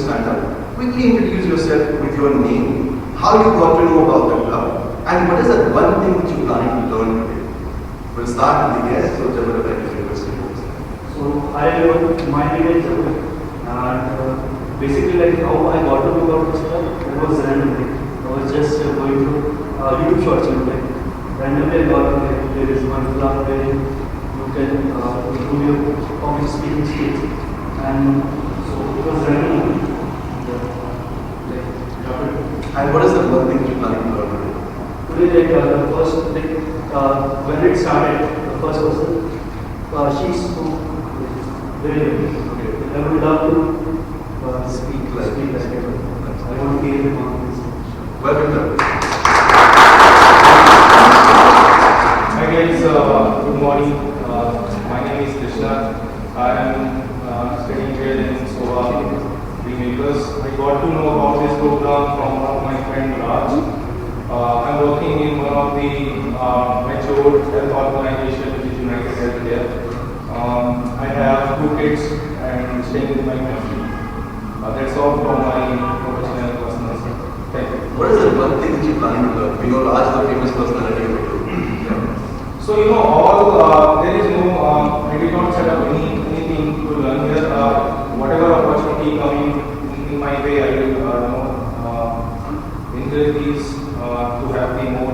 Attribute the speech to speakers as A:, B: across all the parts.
A: stand up, quickly introduce yourself with your name, how you got to know about the club, and what is that one thing which you're planning to learn today. We'll start with the guest, so Jabal, I can question.
B: So I my name is Jabal, and basically like how I got to know about this club, it was randomly. I was just going through YouTube shorts, like randomly I got like there is one club where you can improve your public speaking skills, and so it was randomly.
A: And what is the one thing you're planning to learn today?
B: Today, like the first, like when it started, the first person, she spoke very well. Okay. I would love to speak like her. I want to hear him on this.
A: Welcome, Jabal.
C: Hi guys, good morning. My name is Krishna. I am studying here in Soha, Makers. I got to know about this program from one of my friend Raj. I'm working in one of the mature health organization which is United Healthcare. I have 2 kids and staying with my family. That's all from my professional and personal side. Thank you.
A: What is the one thing that you're planning to learn? We know Raj is a famous personality of it.
C: So there is no, I did not set up anything to learn here. Whatever opportunity coming in my way, I will encourage these to have the more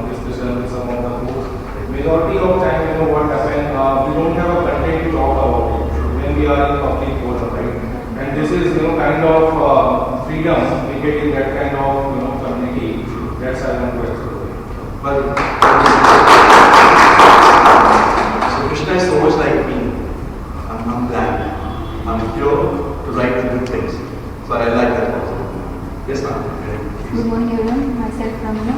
C: discussion with some of the group. Majority of time, what happens, we don't have a content to talk about it when we are in public forum, right? And this is kind of freedom we get in that kind of community. That's I want to explore.
A: But so Krishna is so much like me. I'm glad. I'm here to write the good things. So I like that also. Yes, ma'am.
D: Good morning, everyone. Myself, Ramana.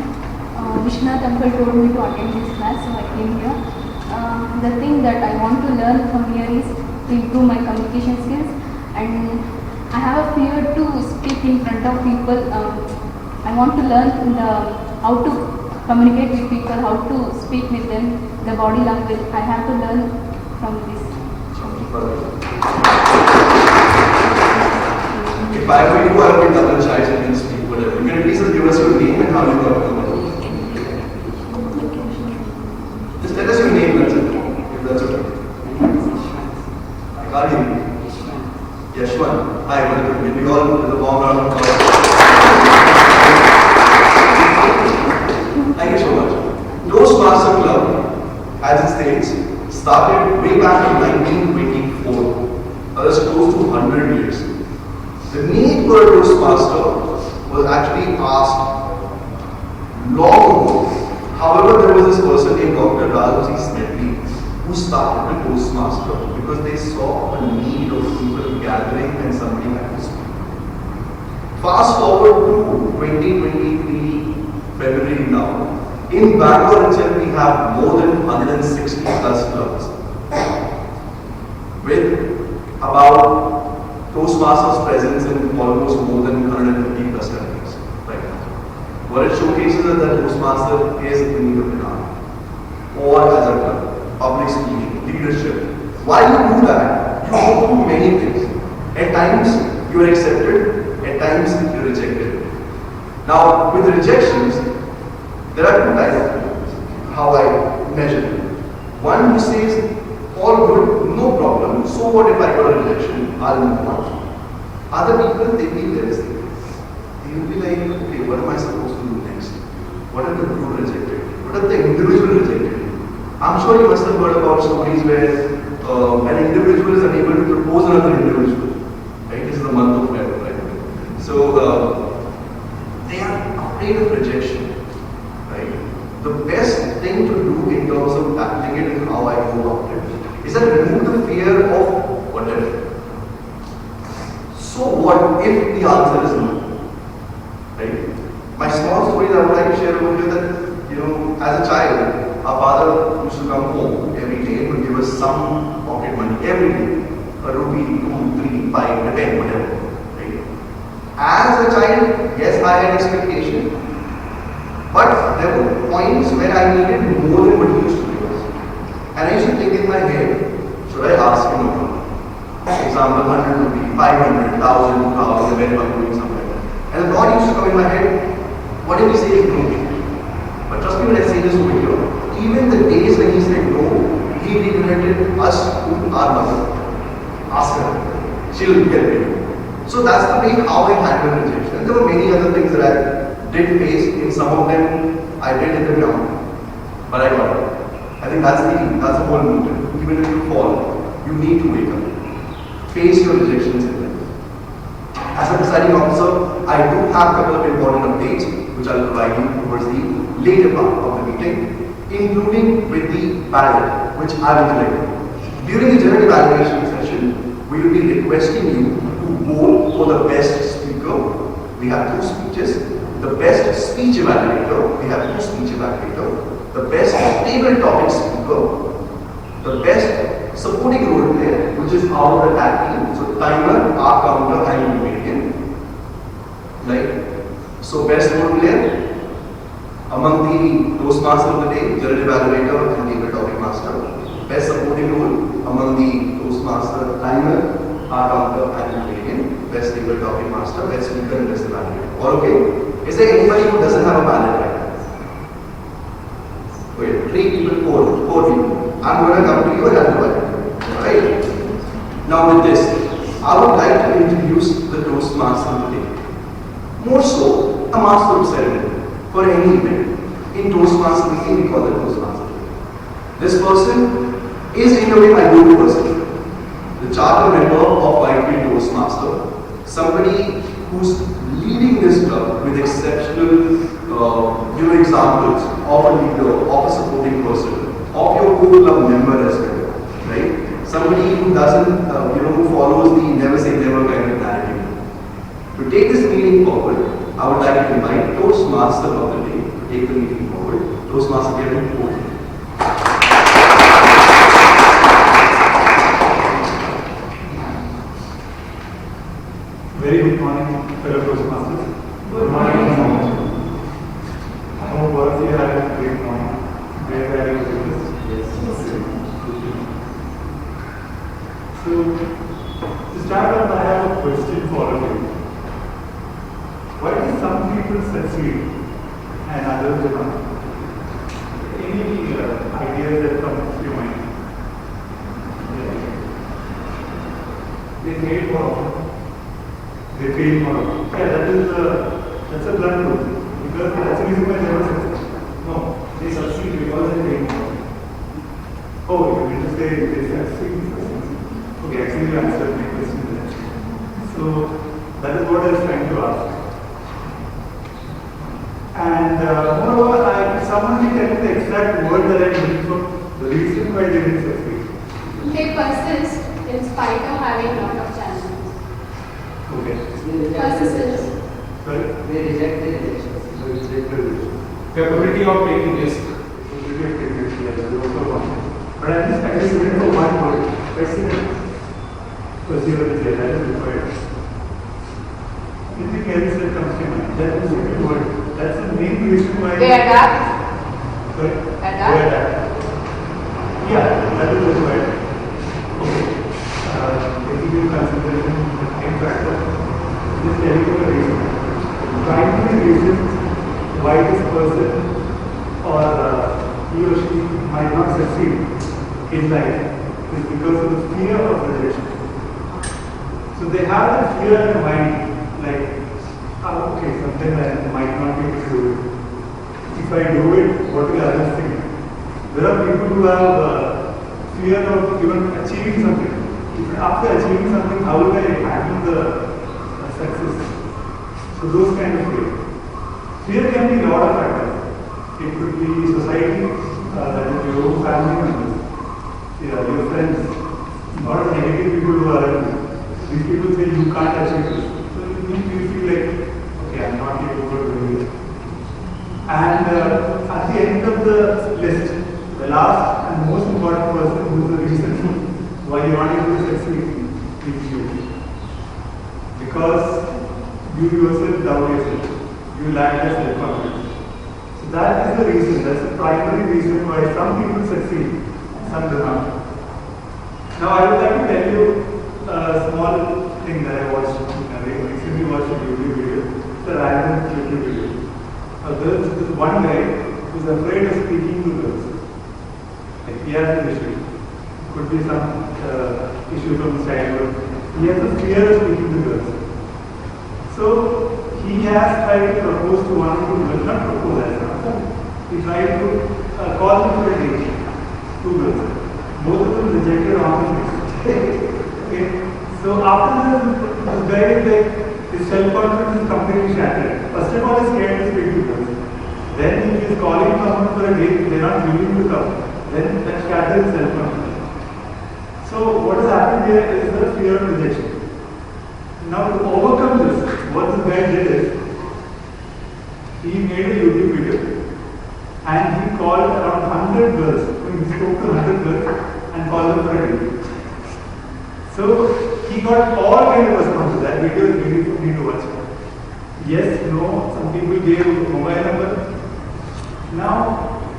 D: Vishnath uncle told me to attend this class, so I came here. The thing that I want to learn from here is to improve my communication skills, and I have a fear to speak in front of people. I want to learn how to communicate with people, how to speak with them, the body language. I have to learn from this.
A: If I were you, I would be double shy so you can speak whatever. You can at least give us your name and how you got to know. Just tell us your name, that's it. If that's okay. I can't hear you. Yashwan. Hi, welcome. Can we all with a warm round of applause? Thank you so much. Toastmasters Club, as it states, started way back in 1924. That's close to 100 years. The need for a Toastmaster was actually asked long ago. However, there was this person named Dr. Ralph Smedley who started the Toastmaster because they saw a need of people gathering and somebody had to speak. Fast forward to 2023 February now. In Bangalore itself, we have more than 160 plus clubs with about Toastmasters presence in almost more than 150 plus countries right now. What it showcases is that Toastmaster is in need of an art or as a club, public speaking, leadership. While you do that, you go through many things. At times, you are accepted, at times, you are rejected. Now, with rejections, there are 2 types how I measure it. One who says, all good, no problem, so what if I got a rejection, I'll move on. Other people, they feel devastated. They will be like, okay, what am I supposed to do next? What if the group rejected? What if the individual rejected? I'm sure you must have heard about stories where an individual is unable to propose another individual. Right? This is the month of February, right? So, they are afraid of rejection. Right? The best thing to do in terms of tackling it and how I go about it is that remove the fear of whatever. So what if the answer is no? Right? My small story that I would like to share over here that, as a child, our father used to come home every day and would give us some pocket money every day. A rupee, 2, 3, 5, 10, whatever. Right? As a child, yes, I had expectation. But there were points where I needed more than what he used to give us. And I used to think in my head, should I ask him or not? Is example, 100 rupees, 500, 1,000, 2,000, depending on doing something like that. And the thought used to come in my head, what if he says no? But trust me when I say this over here, even the days when he said no, he redirected us to our mother. Ask her. She'll get it. So that's the way how I handled rejection. And there were many other things that I did face. In some of them, I did hit the ground. But I got it. I think that's the whole movement. Even if you fall, you need to wake up. Face your rejections in life. As a deciding officer, I do have a couple of important updates which I'll provide you towards the later part of the meeting, including with the ballot, which I will collect. During the general evaluation session, we will be requesting you to vote for the best speaker. We have 2 speeches. The best speech evaluator, we have 2 speech evaluator. The best table topic speaker. The best supporting role player, which is out of the tag team. So timer, our counter, and median. Right? So best role player among the Toastmasters of the day, judge evaluator and table topic master. Best supporting role among the Toastmaster, timer, our counter, and median. Best table topic master, best speaker, and best evaluator. All okay? Is there anybody who doesn't have a ballot right now? Wait, 3 people, 4 people. I'm going to come to you and I'll provide it. Alright? Now with this, I would like to introduce the Toastmaster of the day. More so, a master of ceremony for any event. In Toastmaster meeting, we call it Toastmaster. This person is in a way my go-to person. The charter member of Whitefield Toastmaster. Somebody who's leading this club with exceptional examples of a leader, of a supporting person, of your co-club member as well, right? Somebody who doesn't, who follows the never say never kind of narrative. To take this meeting forward, I would like to invite Toastmaster of the day to take the meeting forward. Toastmaster Kevin Ford.
E: Very good morning, fellow Toastmasters. Good morning. I hope all of you had a great morning. Very good with this. Yes. So, to start off, I have a question for all of you. Why do some people succeed and others do not? Any ideas that come to your mind? They fail more often. They fail more often. Yeah, that's a blunt truth. Because that's the reason why they never succeed. No, they succeed because they fail more. Oh, you mean to say they succeed? Okay, actually you answered my question there. So, that is what I was trying to ask. And moreover, someone can tell me the exact word that I'm looking for, the reason why they didn't succeed.
D: They persist in spite of having a lot of challenges.
E: Okay.
D: Persistence.
E: Sorry?
F: They reject the rejection.
C: Capability of taking risk.
E: But I'm just looking for one word. Perseverance. Perseverance, that is required. Anything else that comes to mind? That is the second word. That's the main reason why.
D: They adapt.
E: Sorry?
D: Adapt.
E: They adapt. Yeah, that is required. Okay. Taking into consideration the same factor. Just telling you a reason. Primary reason why this person or he or she might not succeed in life is because of the fear of rejection. So they have that fear in their mind, like, okay, something I might not be able to do it. If I do it, what will others think? There are people who have fear of even achieving something. After achieving something, how will I handle the success? So those kind of fear. Fear can be a lot of factors. It could be society, that is your own family members, your friends, a lot of negative people who are around you. These people say you can't achieve this. So you feel like, okay, I'm not capable of doing it. And at the end of the list, the last and most important person who is the reason why you are not able to succeed is you. Because you yourself doubt yourself. You lack that self-confidence. So that is the reason, that's the primary reason why some people succeed and some do not. Now I would like to tell you a small thing that I watched, I recently watched a YouTube video. It's a random YouTube video. There's one guy who's afraid of speaking to girls. Like, he has an issue. Could be some issue from his childhood. He has a fear of speaking to girls. So he has tried to propose to one or two girls, not propose as an answer. He tried to call them for a date. Two girls. Both of them rejected on the okay. So after this guy is like, his self-confidence is completely shattered. First of all, he's scared to speak to girls. Then he is calling someone for a date, they're not willing to come. Then that shatters his self-confidence. So what has happened here is the fear of rejection. Now to overcome this, what this guy did is, he made a YouTube video and he called around 100 girls. He spoke to 100 girls and called them for a date. So he got all kind of response to that video. Is really for me to watch. Yes, no, some people gave mobile number. Now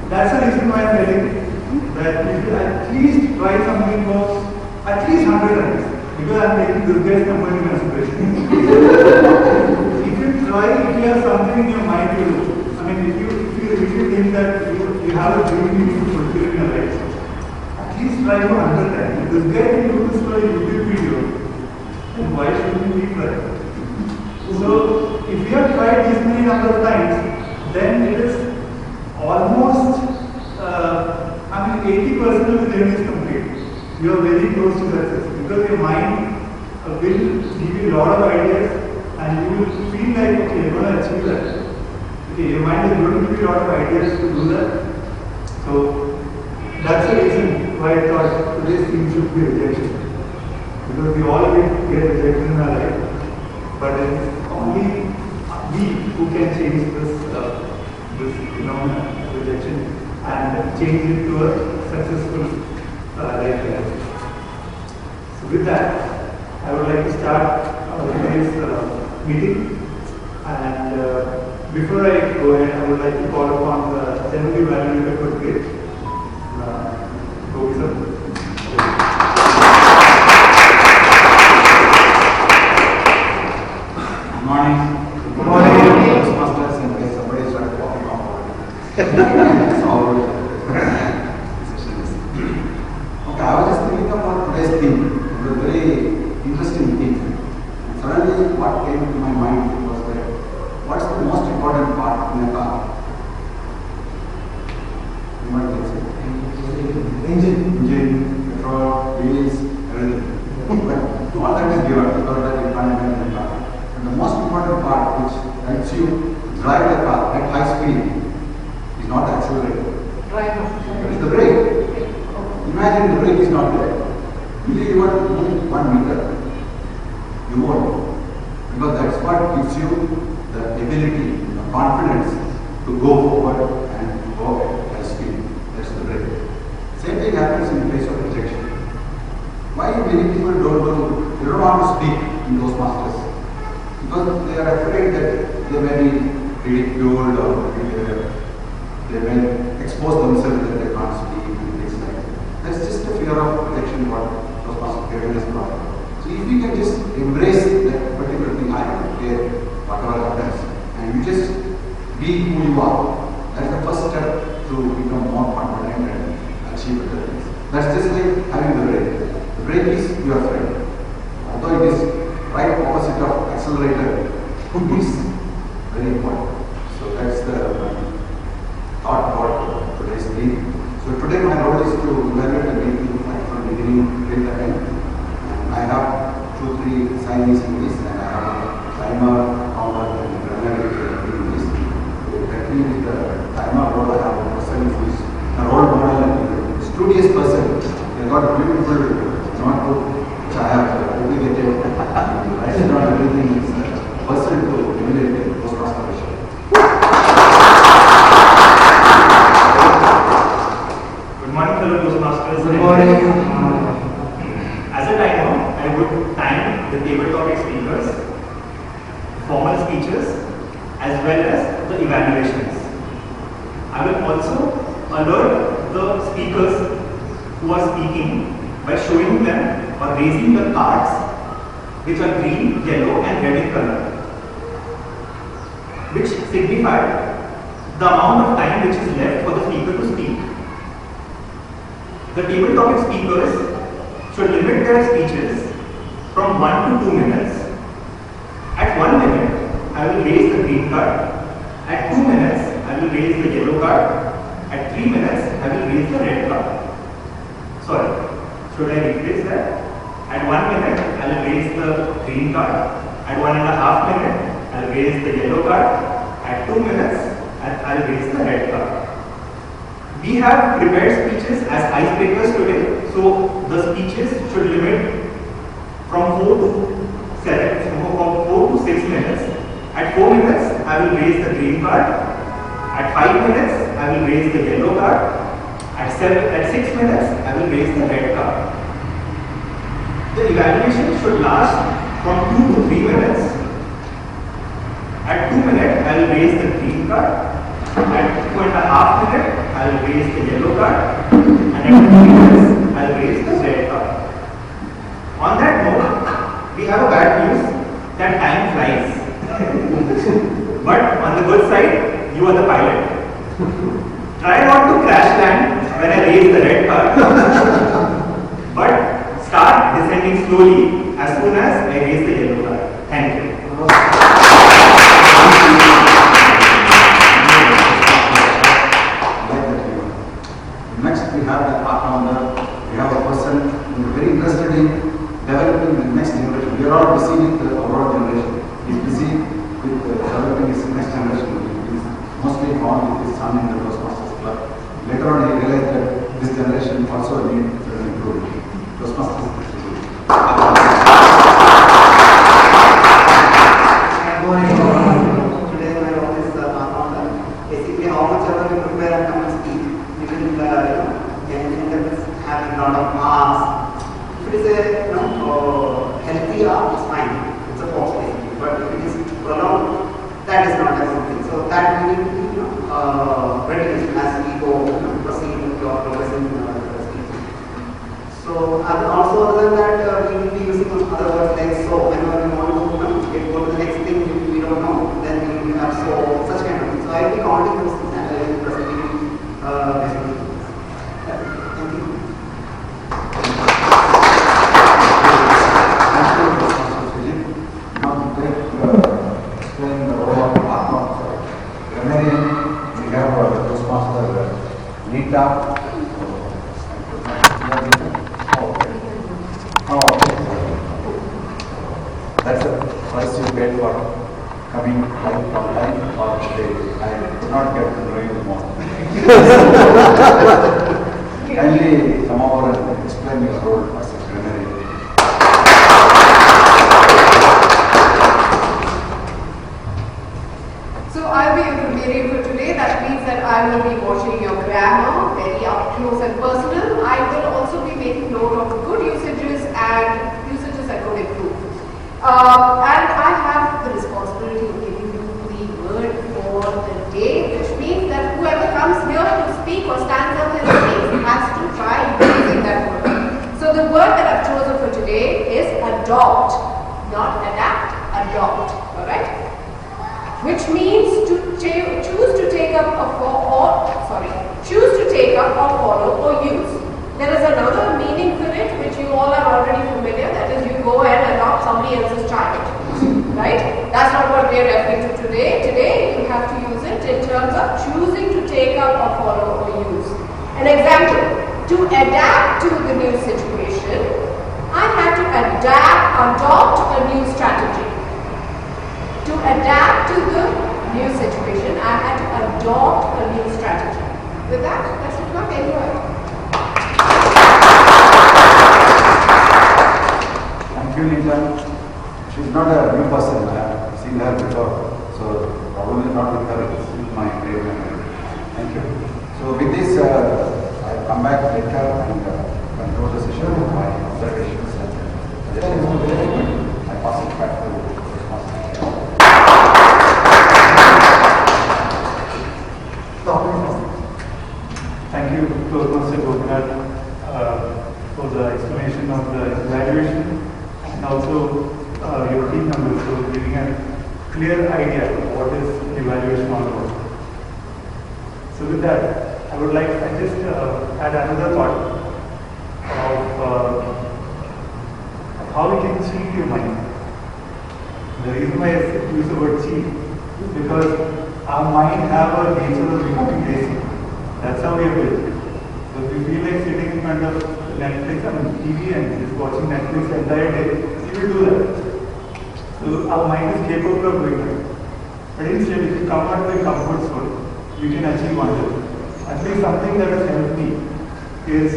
E: that's the reason why I'm telling you that you should at least try something for at least 100 times. Because I'm taking this guy's number into consideration. If you try, if you have something in your mind to do, I mean, if you think that you have a dream you need to fulfill in your life, at least try for 100 times. If this guy can do this for a YouTube video, then why shouldn't we try? So, if you have tried this many number of times, then it is almost, 80% of the journey is complete. You are very close to success because your mind will give you a lot of ideas and you will feel like, okay, you're going to achieve that. Okay, your mind is going to give you a lot of ideas to do that. So, that's the reason why I thought today's theme should be rejection. Because we all get rejected in our life, but it's only we who can change this phenomenon, rejection, and change it to a successful life. So with that, I would like to start today's meeting. And before I go ahead, I would like to call upon the generally valued for today, Gopi sir.
F: Good morning. Good morning. Toastmasters, in case somebody started walking off already. It's all okay, I was just thinking about today's theme. It was a very interesting theme. Suddenly, what came to my mind was that what's the most important part in a car? You might say engine, petrol, wheels, everything. All that is given because that you can't manage the car. And the most important part which helps you drive the car at high speed is not the accelerator. It is the brake. Imagine the brake is not there. Will you even move 1 meter? You won't. Because that's what gives you the ability, the confidence to go forward and go at high speed. That's the brake. Same thing happens in the case of rejection. Why many people they don't want to speak in Toastmasters? Because they are afraid that they may be ridiculed or they may expose themselves that they can't speak and things like that. That's just a fear of rejection what Toastmasters is brought. So if you can just embrace that particular thing, I don't care whatever happens, and you just be who you are, that's the first step to become more confident and achieve better things. That's just like having the brake. The brake is your friend. Although it is right opposite of accelerator, is very important. So that's the thought about today's theme. So today my role is to evaluate the meeting from beginning till the end. And I have 2-3 signees in this, and I have a timer, counter, and runner in this. So actually with the timer role, I have a person who is a role model and a studious person. They got beautiful notebook which I have duplicated. I should not everything is a person to emulate the post-transformation.
B: Good morning, fellow Toastmasters.
F: Good morning.
B: As a timer, I would time the table topic speakers, formal speeches, as well as the evaluations. I will also alert the speakers who are speaking by showing them or raising the cards
G: which are green, yellow and red in color, which signify the amount of time which is left for the speaker to speak. The table topic speakers should limit their speeches from 1 to 2 minutes. At 1 minute, I will raise the green card. At 2 minutes, I will raise the yellow card. At 3 minutes, I will raise the red card. Sorry, should I rephrase that? At 1 minute, I will raise the green card. At 1.5 minutes, I will raise the yellow card. At 2 minutes, I will raise the red card. We have prepared speeches as icebreakers today, so the speeches should limit from 4 to 6 minutes. At 4 minutes, I will raise the green card. At 5 minutes, I will raise the yellow card. At 6 minutes, I will raise the red card. The evaluation should last from 2 to 3 minutes. At 2 minutes, I will raise the green card. At 2.5 minutes, I will raise the yellow card. And at 3 minutes, I will raise the red card. On that note, we have a bad news that time flies. But on the good side, you are the pilot. Try not to crash land when I raise the red card. But start descending slowly as soon as I raise the yellow card. Thank you.
F: Next, we have the partner. We have a person who is very interested in developing the next generation. We are all busy with our generation. He is busy with developing his next generation. He is mostly involved with his son in the Toastmasters club. Later on, he realized that this generation also needs to improve. Toastmasters.
H: Good morning. Today my role is basically how much ever we prepare and come and speak. We will anything that is having a lot of marks. If it is a healthy art, it's fine. It's a force basically. But if it is prolonged, that is not a good thing. So that we need to be ready as we go proceed with your progressing speech. So also other than that, we will be using other words like so. Whenever we want to go to the next thing we don't know, then we will have so, such kind of things. So I will be counting those things and I will be proceeding. Thank you.
F: That's the price you get for coming live on live or today. I could not get to know you more. Kindly come over and explain your role as a veterinarian.
I: So I'll be a grammarian for today. That means that I will be watching your grammar very up close and personal. I will also be making note of good usages and usages that could improve. And I have the responsibility of giving you the word for the day, which means that whoever comes here to speak or stands up and speaks has to try using that word. So the word that I've chosen for today is adopt, not adapt, adopt. Alright? Which means to choose to take up choose to take up or follow or use. There is another meaning for it which you all are already familiar, that is you go and adopt somebody else's child. Right? That's not what we are referring to today. Today you have to use it in terms of choosing to take up or follow or use. An example, to adapt to the new situation, I had to adopt a new strategy. To adapt to the new situation, I had to adopt a new strategy. With that, let's look up anywhere.
F: Thank you, Nita. She's not a new person. I have seen her before, so probably not with her. It's still my great memory. Thank you. So with this, I come back later and control the session with my observations and suggestions. I pass it back to
E: Thank you, Toastmaster Gopinath, for the explanation of the evaluation and also clear idea of what is evaluation all about. So with that, I would like, I just add another thought of how we can cheat your mind. The reason why I use the word cheat is because our mind have a nature of becoming lazy. That's how we are built. So if you feel like sitting in front of Netflix, TV and just watching Netflix the entire day, you will do that. So our mind is capable of doing that. But instead, if you come out of your comfort zone, you can achieve wonders. At least something that has helped me is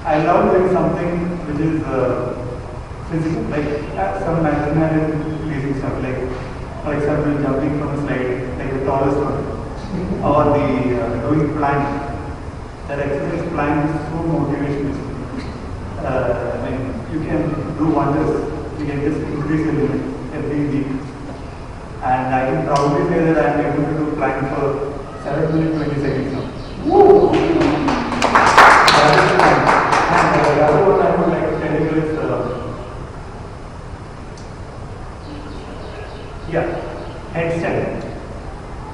E: I love doing something which is physical, like some adrenaline releasing stuff, like for example jumping from a slide, like the tallest one, or the doing plank. That exercise plank is so motivational. I mean, you can do wonders. You can just increase your limit every week. And I can proudly say that I am able to do plank for 7 minutes 20 seconds now. Woo! And the other one I would like to tell you is headstand.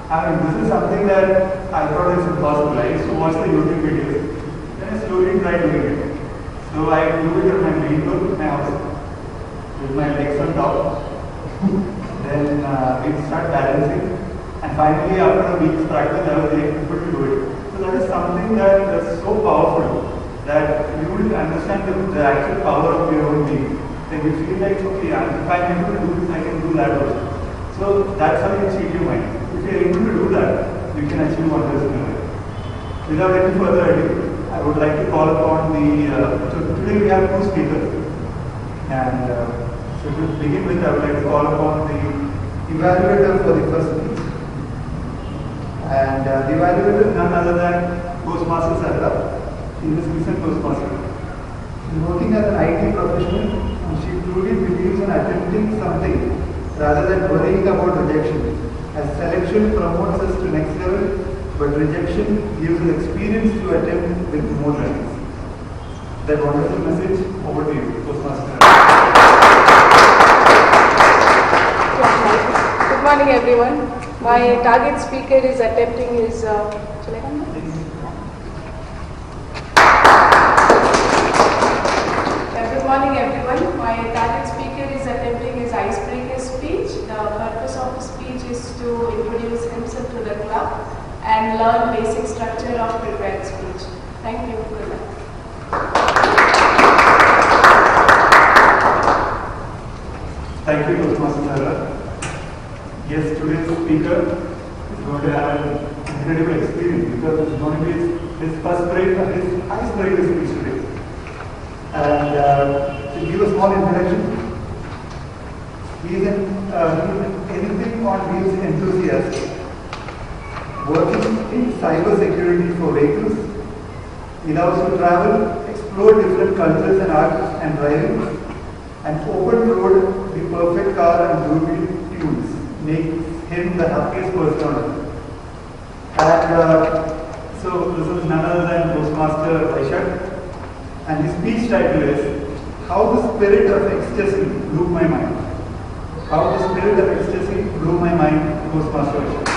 E: I mean, this is something that I thought is impossible. I used to watch the YouTube videos, then I slowly tried doing it. So I do it on my main room, my house, with my legs on top. Then we start balancing, and finally, after a week's practice, I was able to do it. So that is something that is so powerful that you will understand the actual power of your own being. Then you feel like, okay, if I'm able to do this, I can do that also. So that's how you cheat your mind. If you're able to do that, you can achieve wonders in your life. Without any further ado, I would like to call upon so today we have two speakers. And so to begin with, I would like to call upon the evaluator for the first speech. And the evaluator is none other than Toastmasters Sarah. She is a recent Toastmaster. She is working as an IT professional, and she truly believes in attempting something rather than worrying about rejection. As selection promotes us to next level, but rejection gives us experience to attempt with more learnings. That wonderful message, over to you, Toastmaster.
I: Good morning, everyone. My target speaker is attempting his. Shall I come back? Good morning, everyone. My target speaker is attempting his icebreaker speech. The purpose of the speech is to introduce himself to the club and learn basic structure of prepared speech. Thank you. Good luck.
E: Thank you, Toastmaster Sarah. Yes, today's speaker is going to have an incredible experience because it's going to be his icebreaker speech today. And to give a small introduction, he is an anything on wheels enthusiast, working in cyber security for vehicles. He loves to travel, explore different cultures and arts and driving, and open road the perfect car and groovy tunes makes him the happiest person on earth. And so this is none other than Toastmaster Whitefield. And his speech title is How the Spirit of Ecstasy Blew My Mind. How the Spirit of Ecstasy Blew My Mind, Toastmaster Whitefield.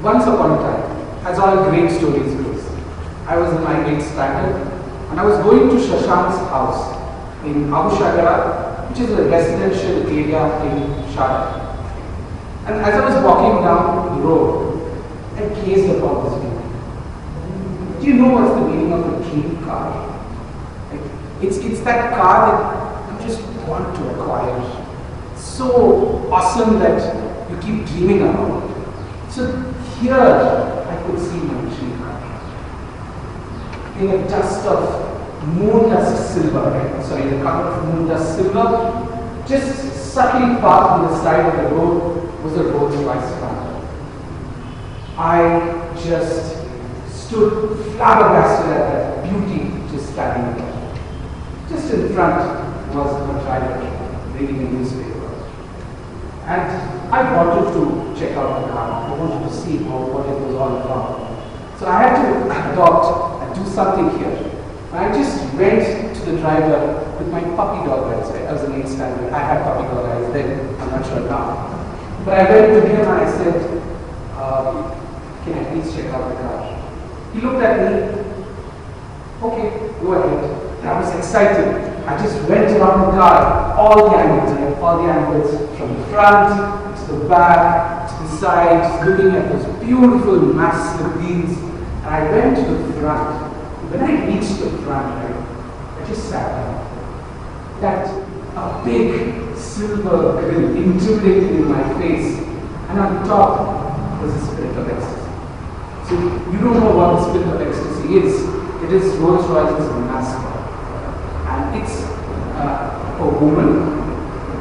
J: Once upon a time, as all great stories goes, I was in my 8th standard and I was going to Shashank's house in Abu Shagara, which is a residential area in Sharjah. And as I was walking down the road, I gazed upon this view. Do you know what's the meaning of a dream car? It's that car that you just want to acquire. So awesome that you keep dreaming about it. So here I could see my dream car. In a dust of moon dust silver, the color of moon dust silver, just subtly parked on the side of the road was a Rolls Royce Phantom. I just stood flabbergasted at that beauty just standing there. Just in front was a driver reading a newspaper. And I wanted to check out the car. wanted to see what it was all about. So I had to adopt and do something here. And I just went to the driver with my puppy dog eyes. Right? I was in 8th standard. I had puppy dog eyes then. I'm not sure now. But I went to him and I said, can I please check out the car? He looked at me. Okay, go ahead. And I was excited. I just went around the car, all the angles, right? All the angles from the front to the back to the side, just looking at those beautiful massive wheels. And I went to the front. When I reached the front, right, I just sat down. That a big silver grill intimidated in my face, and on top was a spirit of ecstasy. So you don't know what the spirit of ecstasy is. It is Rolls-Royce's mascot. And it's a woman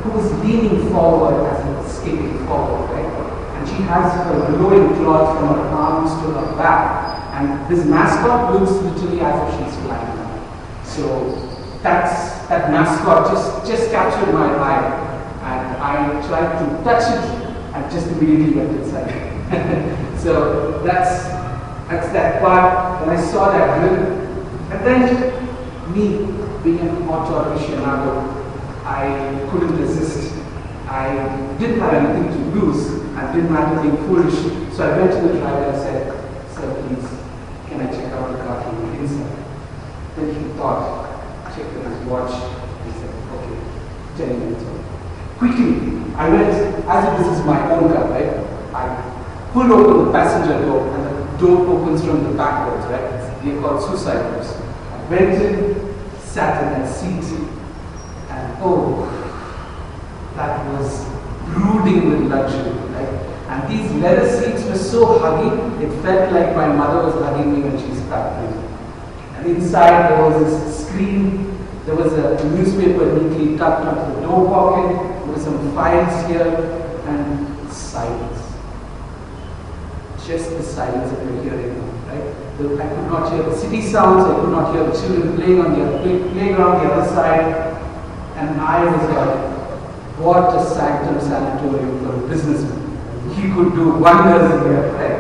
J: who is leaning forward as if skating forward, right? And she has her glowing cloth from her arms to her back. And this mascot looks literally as if she's flying. So that mascot just captured my eye. And I tried to touch it and just immediately went inside. So that's that part. When I saw that grill, and then me being an auto aficionado, I couldn't resist. I didn't have anything to lose and didn't matter being foolish. So I went to the driver and said, "Sir, please, can I check out the car from the inside?" Then he thought, checked his watch, and said, "Okay, 10 minutes." Quickly, I went, as if this is my own car, right? I pulled open the passenger door, and the door opens from the backwards, right? They're called suicide doors. I went in, sat in that seat, and oh, that was brooding with luxury, right? And these leather seats were so huggy, it felt like my mother was hugging me when she's pregnant. And inside there was this screen, there was a newspaper neatly tucked onto the door pocket, there were some files here, and silence. Just the silence that we're hearing now, right? I could not hear the city sounds, I could not hear the children playing on the playground the other side, and I was like, what a sanctum sanatorium for a businessman. He could do wonders here, right?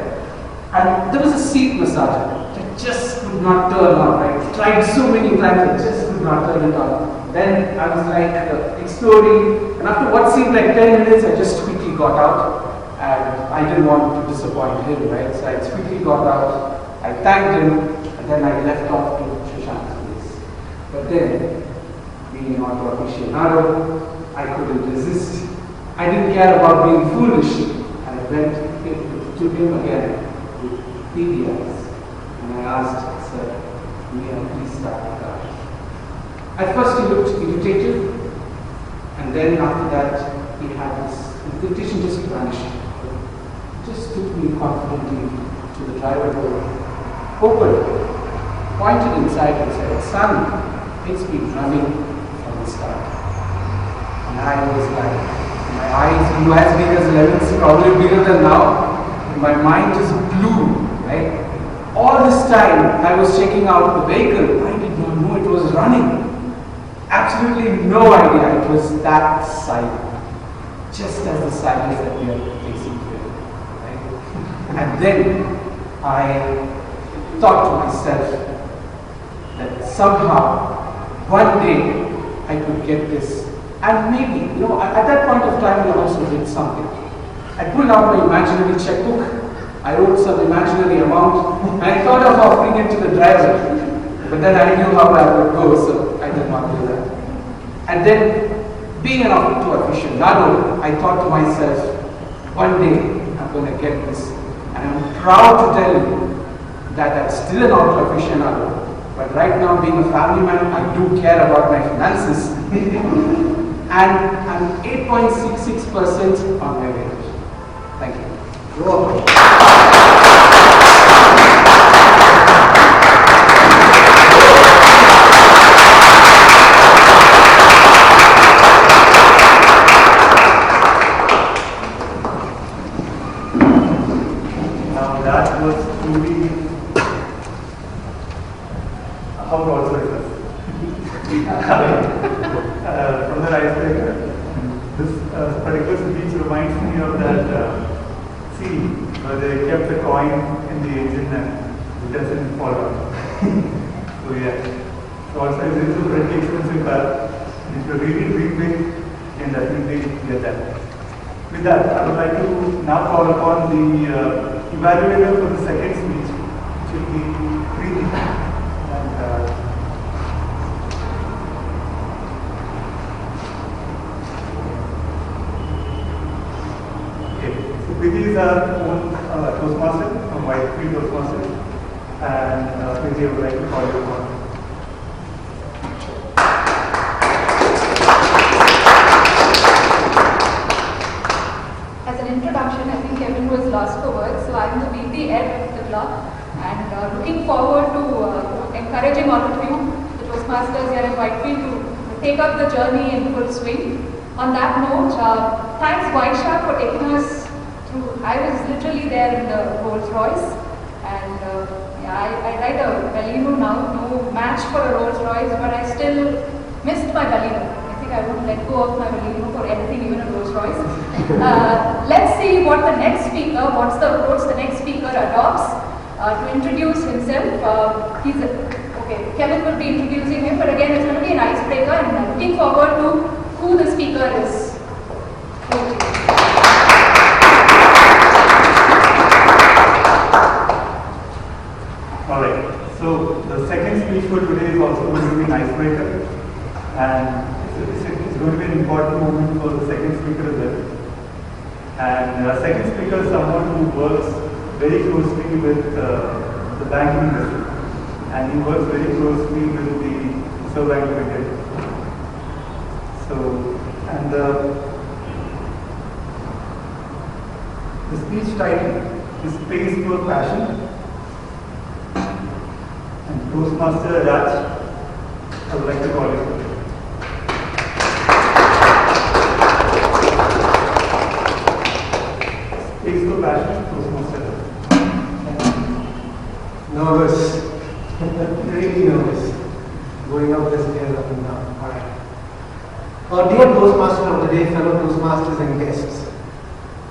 J: And there was a seat massager that just could not turn on, right? Tried so many times, it just could not turn it on. Then I was like exploring, and after what seemed like 10 minutes, I just quickly got out. And I didn't want to disappoint him, right? So I quickly got out, I thanked him, and then I left off to Shashank's place. But then, being an auto aficionado, I couldn't resist. I didn't care about being foolish, and I went to him again with PDIs. And I asked, "Sir, may I please start the car?" At first he looked irritated, and then after that, he had this irritation just vanished. Just took me confidently to the driver door, opened, pointed inside and said, "Son, it's been running from the start." And I was like, my eyes grew as big as lemons, probably bigger than now. And my mind just blew, right? All this time I was checking out the vehicle. I did not know it was running. Absolutely no idea it was that silent. Just as the silence that we are facing here. Right? And then I thought to myself that somehow, one day, I could get this. And maybe, at that point of time, I also did something. I pulled out my imaginary checkbook, I wrote some imaginary amount, and I thought of offering it to the driver. But then I knew how I would go, so I did not do that. And then, being an auto aficionado, I thought to myself, one day I'm going to get this. And I'm proud to tell you that I'm still an auto aficionado. But right now, being a family man, I do care about my finances. And I'm 8.66% on my way. Thank you.
E: That was truly how broad it was. From the icebreaker, this particular speech reminds me of that See, they kept the coin in the engine and it doesn't fall out. So yeah, so also it's a pretty expensive car. And if you're really dream big, you can definitely get that. With that, I would like to now call upon the evaluator for the second speech, which will be Preeti. And Preeti is our own Toastmaster from Whitefield Toastmasters, and Preeti, I would like to call you upon.
K: As an introduction, I think Kevin was lost for words, so I'm the VP Ed of the club, and looking forward to encouraging all of you, the Toastmasters here in Whitefield, to take up the journey in full swing. On that note, thanks White Shark for taking us through. I was literally there in the Rolls Royce, and yeah, I ride a Baleno now, no match for a Rolls Royce, but I still missed my Baleno. I think I won't let go of my Baleno for anything, even a Rolls Royce. Let's see what the next speaker, what's the approach the next speaker adopts to introduce himself. Okay, Kevin will be introducing him, but again, it's going to be an icebreaker, and I'm looking forward to who the speaker is.
E: Alright, so the second speech for today is also going to be an icebreaker, and it's going to be an important moment for the second speaker as well. And the second speaker is someone who works very closely with the banking industry, and he works very closely with the Reserve Bank of India. So, and the speech title is Space for Passion. And Toastmaster Raj, I would like to call you. Space for Passion, Toastmaster Raj.
L: Nervous, really nervous, going up the stairs up and down. All right. Dear Toastmaster of the day, fellow Toastmasters and guests.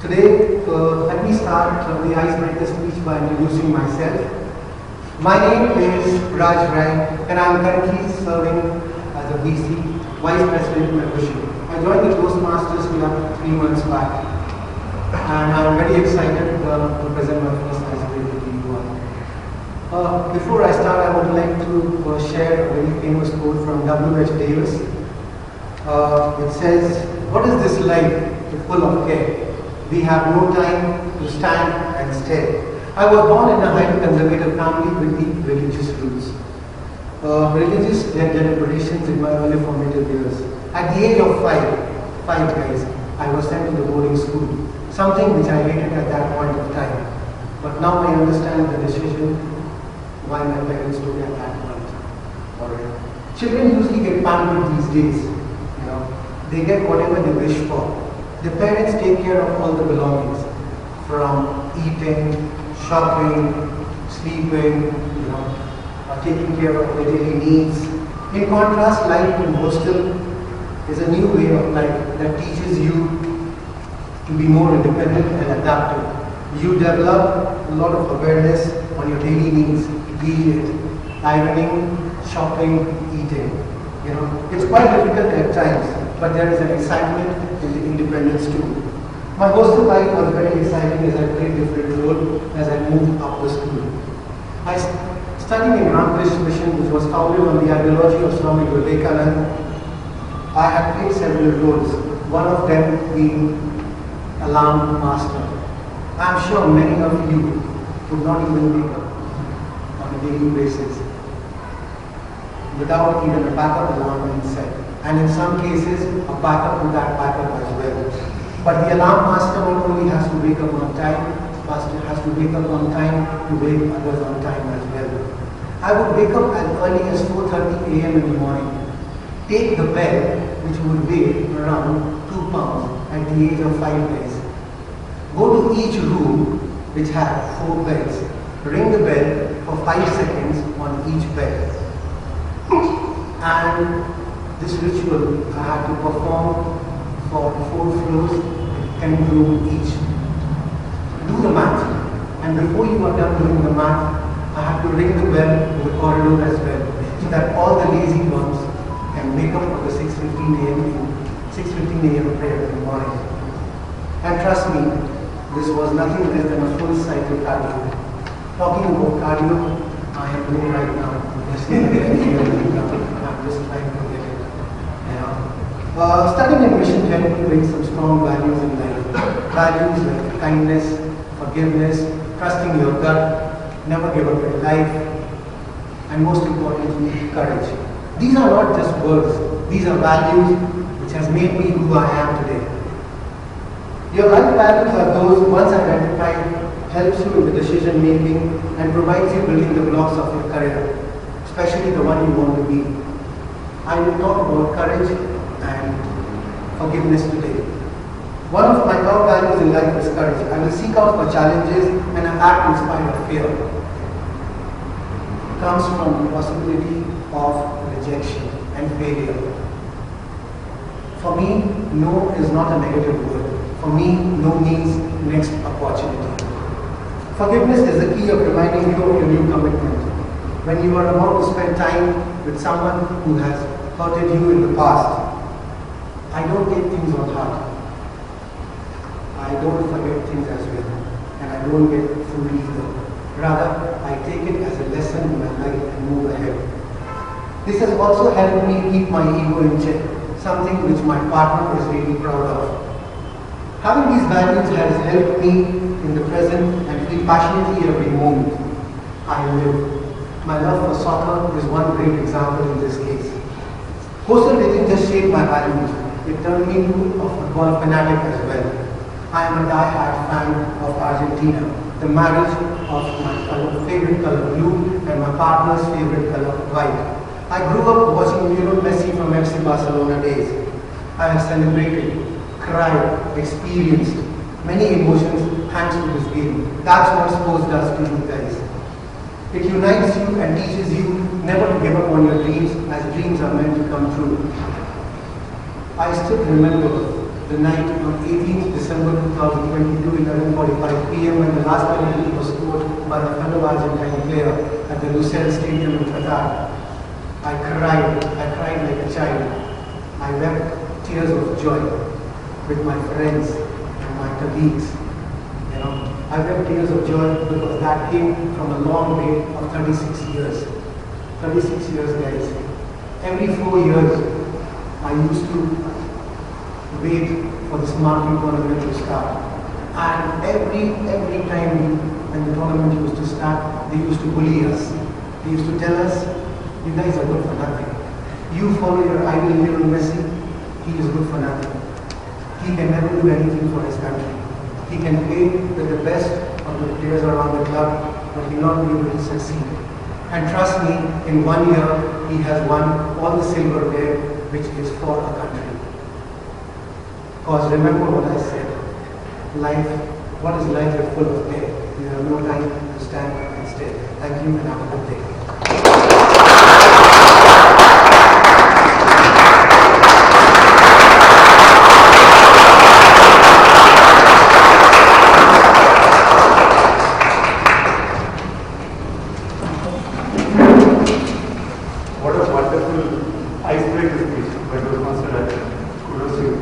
L: Today, let me start the icebreaker speech by introducing myself. My name is Raj Rai, and I am currently serving as a VC, Vice President Membership. I joined the Toastmasters Club 3 months back, and I am very excited to present my first icebreaker to you all. Before I start, I would like to share a very famous quote from W.H. Davis. It says, "What is this life full of care? We have no time to stand and stare." I was born in a highly conservative family with deep religious roots. Religious deliberations in my early formative years. At the age of five guys, I was sent to the boarding school, something which I hated at that point of time. But now I understand the decision why my parents took at that point. Alright. Children usually get pampered these days. You know, they get whatever they wish for. The parents take care of all the belongings, from eating, shopping, sleeping, taking care of their daily needs. In contrast, life in hostel is a new way of life that teaches you to be more independent and adaptive. You develop a lot of awareness on your daily needs, be it ironing, shopping, eating. It's quite difficult at times, but there is an excitement in the independence too. My hostel life was very exciting as I played different roles as I moved up the school. I studied in Ramkrishna Mission, which was founded on the ideology of Swami Vivekananda. I had played several roles, one of them being alarm master. I am sure many of you would not even wake up on a daily basis without even a backup alarm being set, and in some cases a backup to that backup as well. But the alarm master not only has to wake up on time, but has to wake up on time to wake others on time as well. I would wake up as early as 4:30 a.m. in the morning, take the bell, which would weigh around 2 pounds at the age of 5 days, go to each room which had 4 beds, ring the bell for 5 seconds on each bed. And this ritual I had to perform for 4 floors, 10 rooms each. Do do the math. And before you are done doing the math, I have to ring the bell in the corridor as well, so that all the lazy ones can wake up for the 6:15 a.m. prayer in the morning. And trust me, this was nothing less than a full cycle cardio. Talking about cardio, I am doing right now. I'm just trying to get it. Studying admission helped me bring some strong values in life. Values like kindness, forgiveness, trusting your gut, never give up in life, and most importantly, courage. These are not just words, these are values which has made me who I am today. Your life values are those once identified, helps you in the decision making and provides you building the blocks of your career, especially the one you want to be. I will talk about courage and forgiveness today. One of my top values in life is courage. I will seek out for challenges and act in spite of fear. It comes from the possibility of rejection and failure. For me, no is not a negative word. For me, no means next opportunity. Forgiveness is the key of reminding you of your new commitment. When you are about to spend time with someone who has hurted you in the past, I don't take things on heart. I don't forget things as well, and I don't get fooled either. Rather, I take it as a lesson in my life and move ahead. This has also helped me keep my ego in check, something which my partner is really proud of. Having these values has helped me in the present and feel passionately every moment I live. My love for soccer is one great example in this case. Coastal didn't just shape my values, it turned me into a football fanatic as well. I am a die-hard fan of Argentina, the marriage of my favorite color blue and my partner's favorite color white. I grew up watching Lionel Messi from FC Barcelona days. I have celebrated, cried, experienced many emotions thanks to this game. That's what sports does to you guys. It unites you and teaches you never to give up on your dreams, as dreams are meant to come true. I still remember the night on 18th December 2022, 11:45 p.m. when the last penalty was scored by a fellow Argentine player at the Lusail Stadium in Qatar. I cried like a child. I wept tears of joy with my friends and my colleagues. I wept tears of joy because that came from a long wait of 36 years. 36 years, guys. Every 4 years, I used to wait for this marking tournament to start. And every time when the tournament used to start, they used to bully us. They used to tell us, you guys are good for nothing. You follow your idol Lionel Messi, he is good for nothing. He can never do anything for his country. He can play with the best of the players around the club, but he will not be able to succeed. And trust me, in 1 year, he has won all the silverware which is for a country. Because remember what I said, life, what is life if full of death? You have no time to stand and stare. Thank you and have a good day.
E: What a wonderful icebreaker speech by Toastmaster. Kudos to you.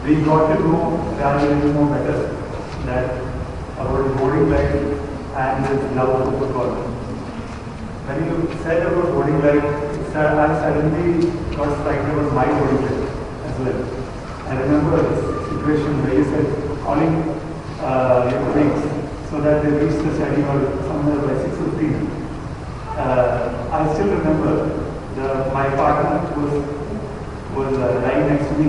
E: We got to know Ryan more better that about his boarding life and his love for football. When you said about boarding life, I suddenly got struck about my boarding life as well. I remember this situation where you said calling your colleagues so that they reach the study hall somewhere by 6:15. I still remember my partner was lying next to me.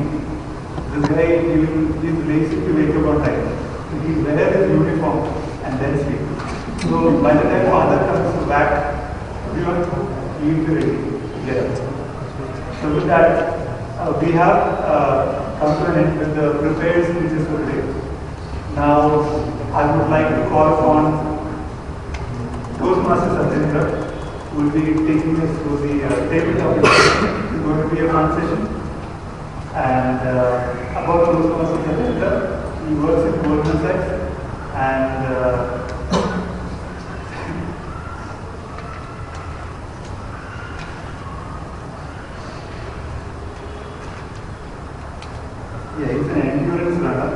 E: This guy, he's lazy to wake up on time. He wears his uniform and then sleep. So by the time father comes back, everyone will be ready to get up. So with that, we have come to an end with the prepared speeches for today. Now, I would like to call upon Toastmasters Satendra, who will be taking us through the table topic. It's going to be a fun session. And about Toastmasters Satendra, he works in Goldman Sachs And yeah, it's an endurance runner.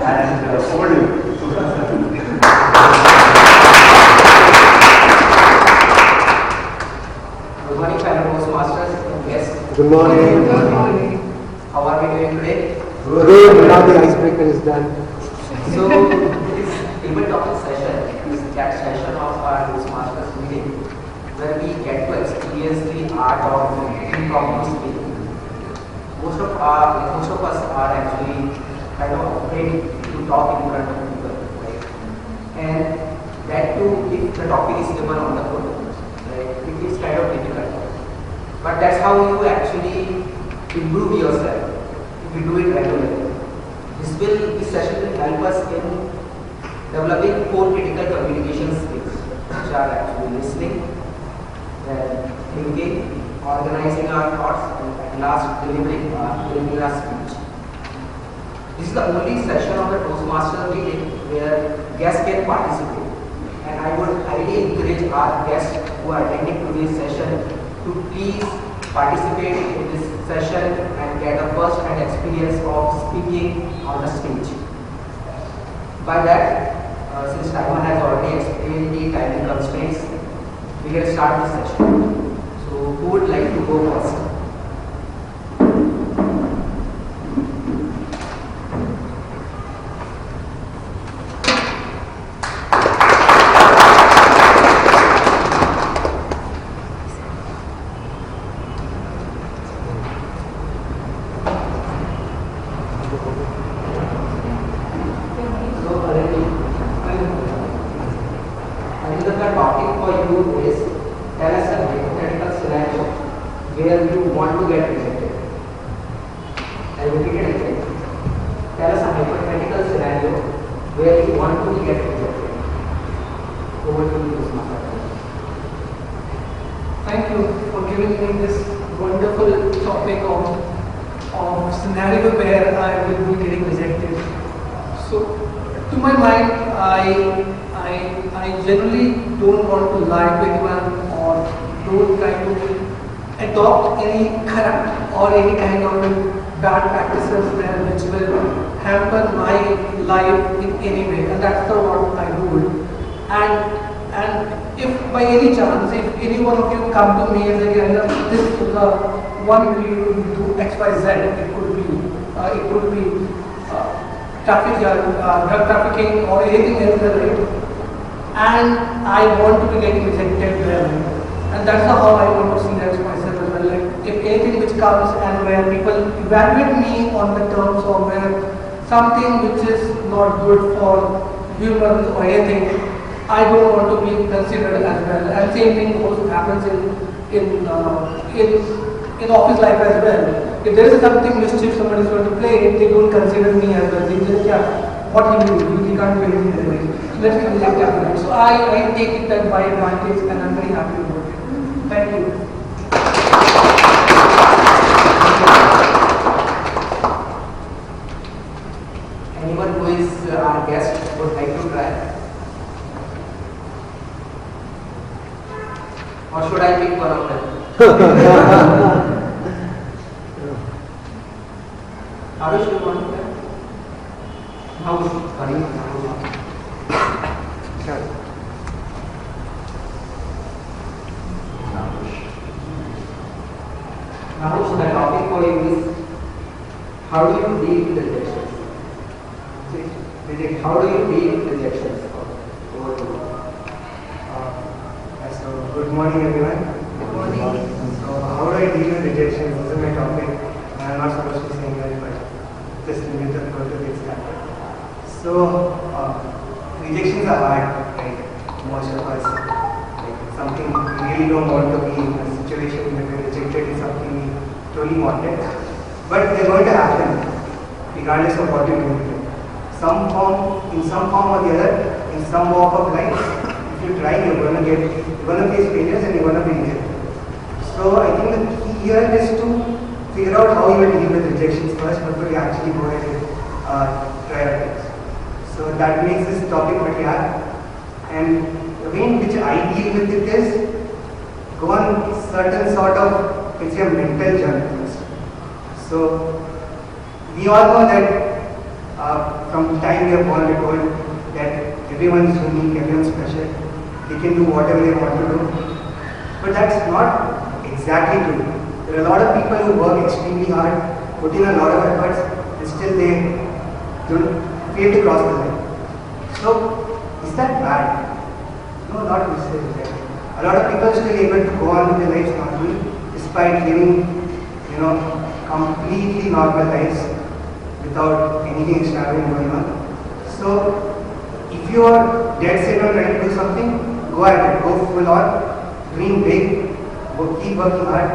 E: And over to you.
J: Good morning, fellow Toastmasters and guests.
L: Good morning.
J: Good morning. How are we doing today?
L: Good. Now the icebreaker is done.
J: So, this table topic session is that session of our Toastmasters meeting where we get to experience the art of impromptu speaking. Most of us are actually kind of afraid to talk in front of people, right? And that too, if the topic is given on the foot, right? It is kind of difficult. But that's how you actually improve yourself if you do it regularly. This session will help us in developing 4 critical communication skills, which are actually listening, then thinking, organizing our thoughts, and at last delivering our speech. This is the only session of the Toastmasters meeting where guests can participate, and I would highly encourage our guests who are attending today's session to please participate in this session and get a first-hand experience of speaking on the stage. By that, since Simon has already explained the timing constraints, we can start this session. So, who would like to go first?
L: Thank you for giving me this wonderful topic of scenario where I will be getting rejected. So, to my mind, I generally don't want to lie to anyone or don't try to adopt any corrupt or any kind of bad practices there which will hamper my life in any way, and that's the what I rule. And if by any chance, if any one of you come to me and say, this is the one you do X, Y, Z, it could be drug trafficking or anything else, right? And I want to be getting rejected there, and that's how I want to see that myself as well. Like if anything which comes and where people evaluate me on the terms of where something which is not good for humans or anything, I don't want to be considered as well. And same thing also happens in office life as well. If there is something mischief somebody is going to play, they don't consider me as well. They just, what he will do, he can't do anything anyway. Let's be rejected. So I take it that by advantage, and I'm very happy about it. Thank you.
J: Anyone who is our guest would like to try? Or should I pick one of them? Arush, you want to try? How is it? Arush, the topic for you is how do you deal with rejections? How do you deal with rejections? Over to you.
E: So, good morning everyone.
J: Good morning.
E: So, how do I deal with rejection? This is my topic. I am not supposed to be saying that, but just need to go to get started. So, rejections are hard, right? Most of us, like something we really don't want to be in a situation where we're rejected is something we truly wanted. But they're going to happen, regardless of what you do. In some form or the other, in some walk of life, if you try, you're going to face failures and you're going to be rejected. So I think the key here is to figure out how you will deal with rejections first before you actually go ahead and
H: priorities. So that makes this topic pretty hard. And the way in which I deal with it is go on certain sort of, it's a mental journey. So we all know that from the time we are born, we're told that everyone's unique, everyone's special, they can do whatever they want to do. But that's not exactly true. There are a lot of people who work extremely hard, put in a lot of efforts, and still they don't fail to cross the line. So, is that bad? No, not necessarily. A lot of people are still able to go on with their lives normally, despite living, completely normal lives without anything extravagant going on. So, if you are dead set on trying to do something, go at it, go full on, dream big, keep working hard.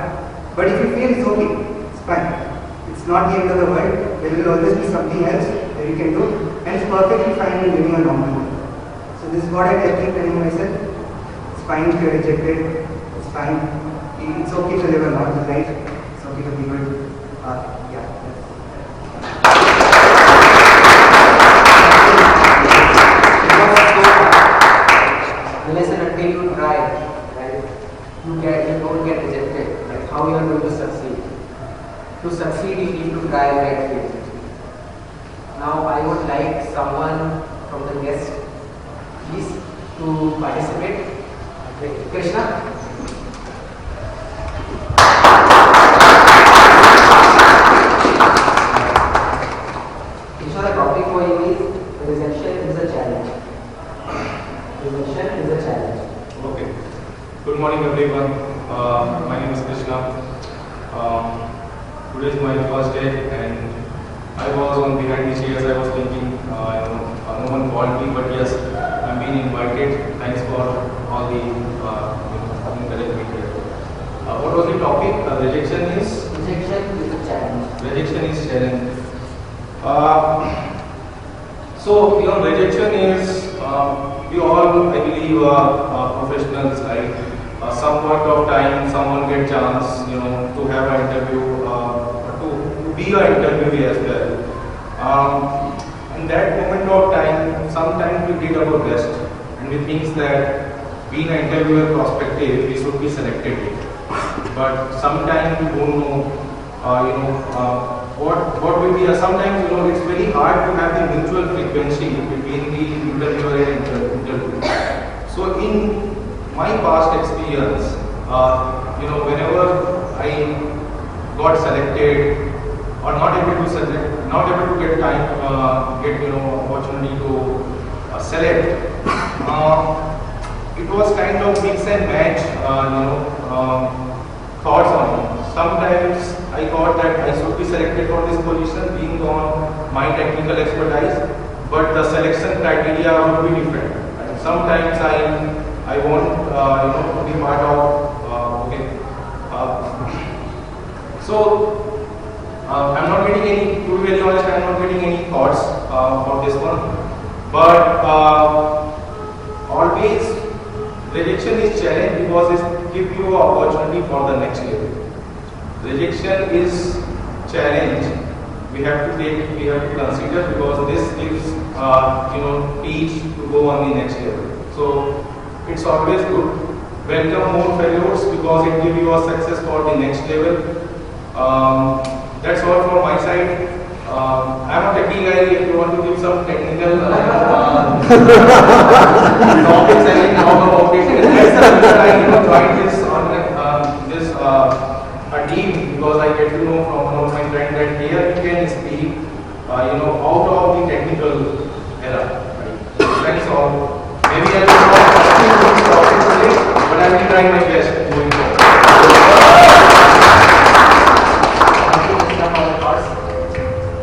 H: But if you fail, it's okay, it's fine. It's not the end of the world. There will always be something else that you can do, and it's perfectly fine in living a normal life. So this is what I keep telling myself. It's fine if you're rejected. It's fine. It's okay to live a normal life. It's okay to be good.
J: Unless and until you try, right, you don't get rejected. Like how you are going to succeed. To succeed, you need to try Whitefield. Now, I would like someone from the guest, please, to participate. Krishna. Krishna, the topic for you is rejection is a challenge. Rejection is a challenge.
C: Okay. Good morning, everyone. My name is Krishna. Today is my first day, and I was on behind the chairs. I was thinking, no one called me, but yes, I'm being invited. Thanks for all the encouragement here. What was the topic? Rejection is
J: a challenge.
C: Rejection is challenge. So rejection is we all, I believe, are professionals, right? Some point of time, someone get chance, to have an interview, to be an interviewee as well. In that moment of time, sometimes we did our best, and we think that being an interviewer prospective, we should be selected. But sometimes we don't know, what will be. Sometimes it's very hard to have the mutual frequency between the interviewer and interview. So in my past experience, whenever I got selected or not able to select, not able to get time, opportunity to select, it was kind of mix and match, thoughts on me. Sometimes I thought that I should be selected for this position, being on my technical expertise, but the selection criteria would be different. And sometimes I want to be part of. So I'm not getting any. To be very honest, I'm not getting any thoughts for this one. But always rejection is challenge because it gives you an opportunity for the next level. Rejection is challenge. We have to consider because this gives teach to go on the next level. So it's always good. Welcome more failures because it gives you a success for the next level. That's all from my side. I'm a techie guy. If you want to give some technical topics, I can talk about it. That's the reason I joined this a team because I get to know from one of my friends that here you can speak, out of the technical era. Right? Thanks all. Maybe I will not talk today, but I will try my best going forward.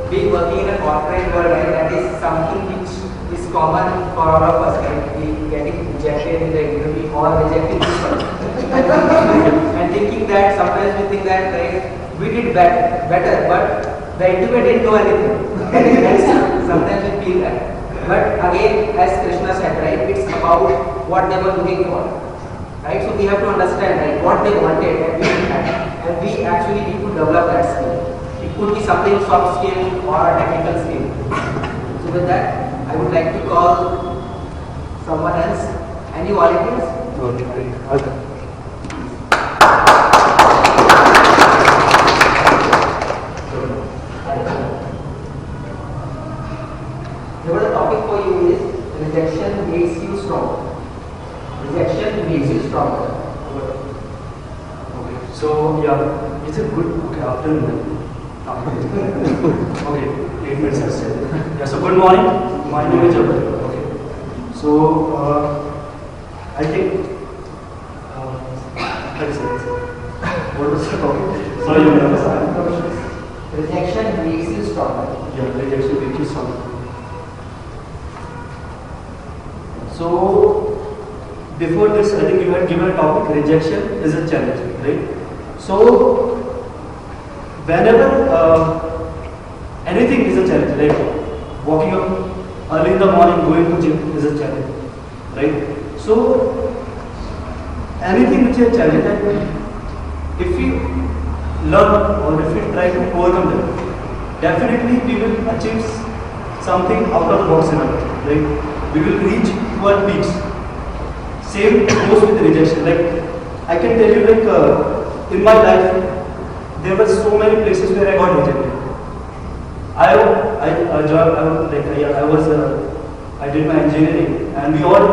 J: Being working in a corporate world, right, that is something which is common for all of us, right? We getting rejected in the interview or rejecting people. And thinking that, sometimes we think that, right, we did better, but the interviewer didn't do anything. Sometimes we feel that. But again, as Krishna said, right, it's about what they were looking for. Right? So we have to understand, right, what they wanted and we didn't have. And we actually need to develop that skill. It could be something soft skill or a technical skill. with that, I would like to call someone else. Any volunteers?
B: Okay.
J: The topic for you is rejection makes you strong. Rejection makes you stronger.
B: Okay. So yeah, it's a good afternoon. Okay, 8 minutes have said. Yeah. So good morning. My name is Jabbar. Okay. So I think 30 seconds. What was the topic? Sorry, you understand.
J: Rejection makes you stronger.
B: Yeah, rejection makes you stronger. So before this, I think you had given a topic, rejection is a challenge, right? So whenever anything is a challenge, like walking up early in the morning, going to gym is a challenge, right? So anything which is a challenge, and if we learn or if we try to overcome them, definitely we will achieve something out of the box in our life, right? We will reach to our peaks. Same goes with rejection. Like I can tell you, like in my life, there were so many places where I got rejected. I did my engineering, and we all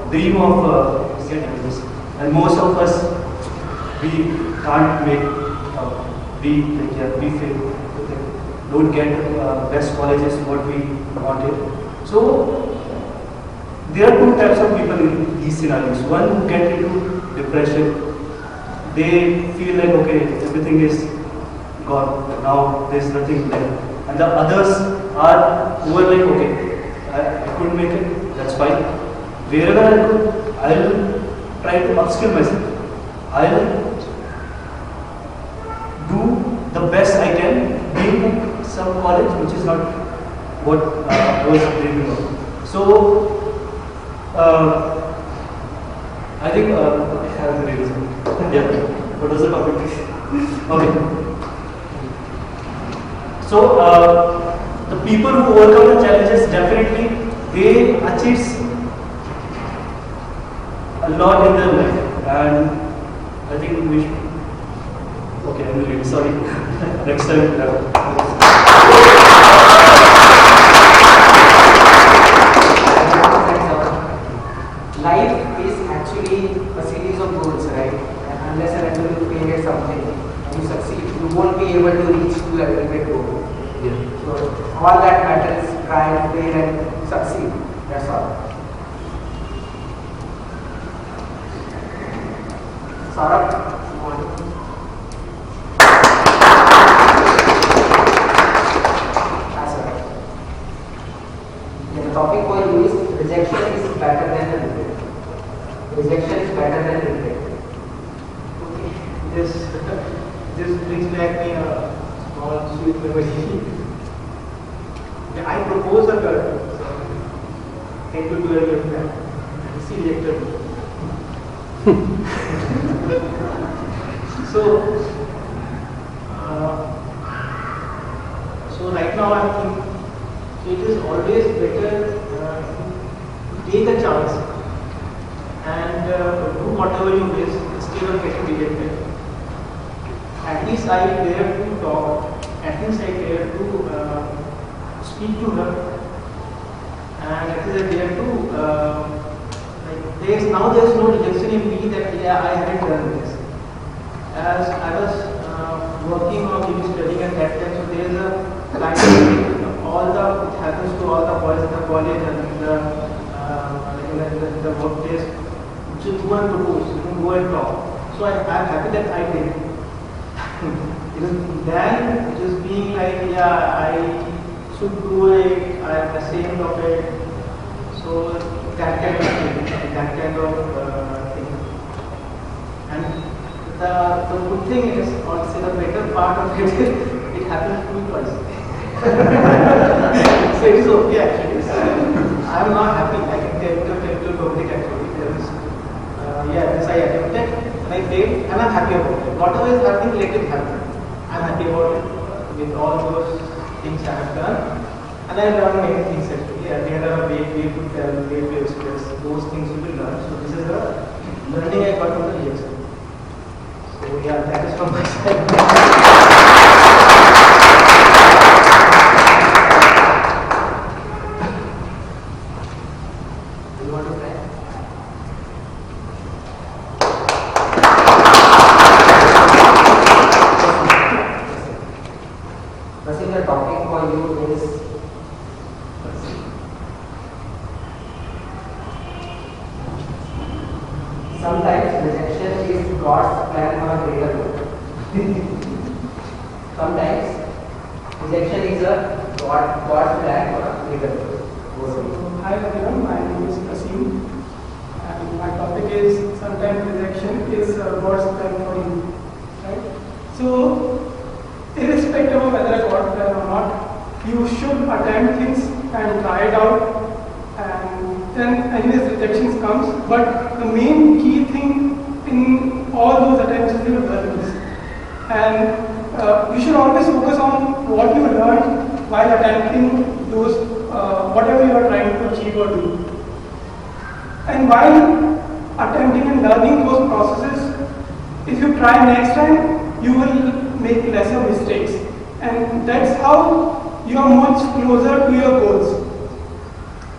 B: dream of getting this. And most of us, we can't make, we fail. Don't get best colleges what we wanted. So there are two types of people in these scenarios. One who get into depression, they feel like okay, everything is gone, now there is nothing left. And the others are who are like okay, I couldn't make it, that's fine. Wherever I could, I will try to upskill myself. I will do the best I can, be in some college which is not what I was dreaming of. So I think I have the reason. Yeah. What was the topic? Okay. So the people who overcome the challenges definitely they achieve a lot in their life, and I think we should. Okay, I'm really sorry. Next time.
J: Life is actually a series of goals, right? And unless and until you fail at something and you succeed, you won't be able to reach to the ultimate goal.
B: Yeah.
J: So all that matters is try and fail and succeed. That's all. Saurabh? The topic for you is rejection is better than regret. Rejection is better than regret.
E: Okay. This brings back me a small sweet memory. I proposed a girl 10 to 12 years back, and she rejected me. So right now I think it is always better to take a chance and do whatever you wish instead of getting rejected. At least I dare to talk, at least I dare to speak to her, and at least I dare to there's no rejection in me that yeah, I haven't done this. As I was working or maybe studying at that time, so there is a kind of thing, it happens to all the boys in the college and in the workplace, which is go and propose, go and talk. So I'm happy that I did. Because then just being like, yeah, I should do it, I'm ashamed of it. So that kind of thing. And the good thing is, or say the better part of it, it happens to me twice. So it is okay actually. I am not happy. I can tell you public actually. This I attempted and I failed and I am happy about it. Whatever is happening, let it happen. I am happy about it with all those things I have done. And I learned many things actually. And there are way to tell, way to express. Those things you will learn. So this is the learning I got from the rejection. So yeah, that is from my side.
H: You want to try? Prasim, the topic for you is sometimes rejection is God's plan for a greater good. Sometimes rejection is a God's plan for a greater good.
E: Hi everyone, my name is Prasim and my topic is sometimes rejection is God's plan for you. Right? So, irrespective of whether God plan or not, you should attempt things and try it out. And then anyways rejections comes, but the main key thing in all those attempts is your learnings. And you should always focus on what you learned while attempting those whatever you are trying to achieve or do. And while attempting and learning those processes, if you try next time, you will make lesser mistakes. And that's how you are much closer to your goals.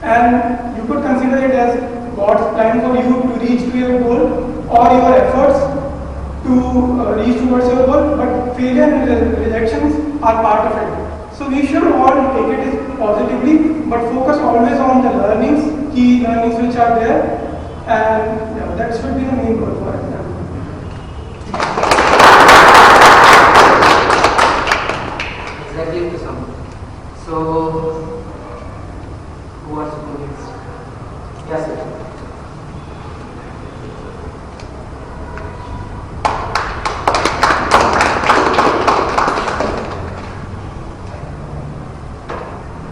E: And you could consider it as God's plan for you to reach to your goal or your efforts to reach towards your goal, but failure and rejections are part of it. So we should all take it positively, but focus always on the learnings, key learnings which are there, and yeah, that should be the main goal for it.
H: Exactly to some. So, who wants to do next? Yes, sir.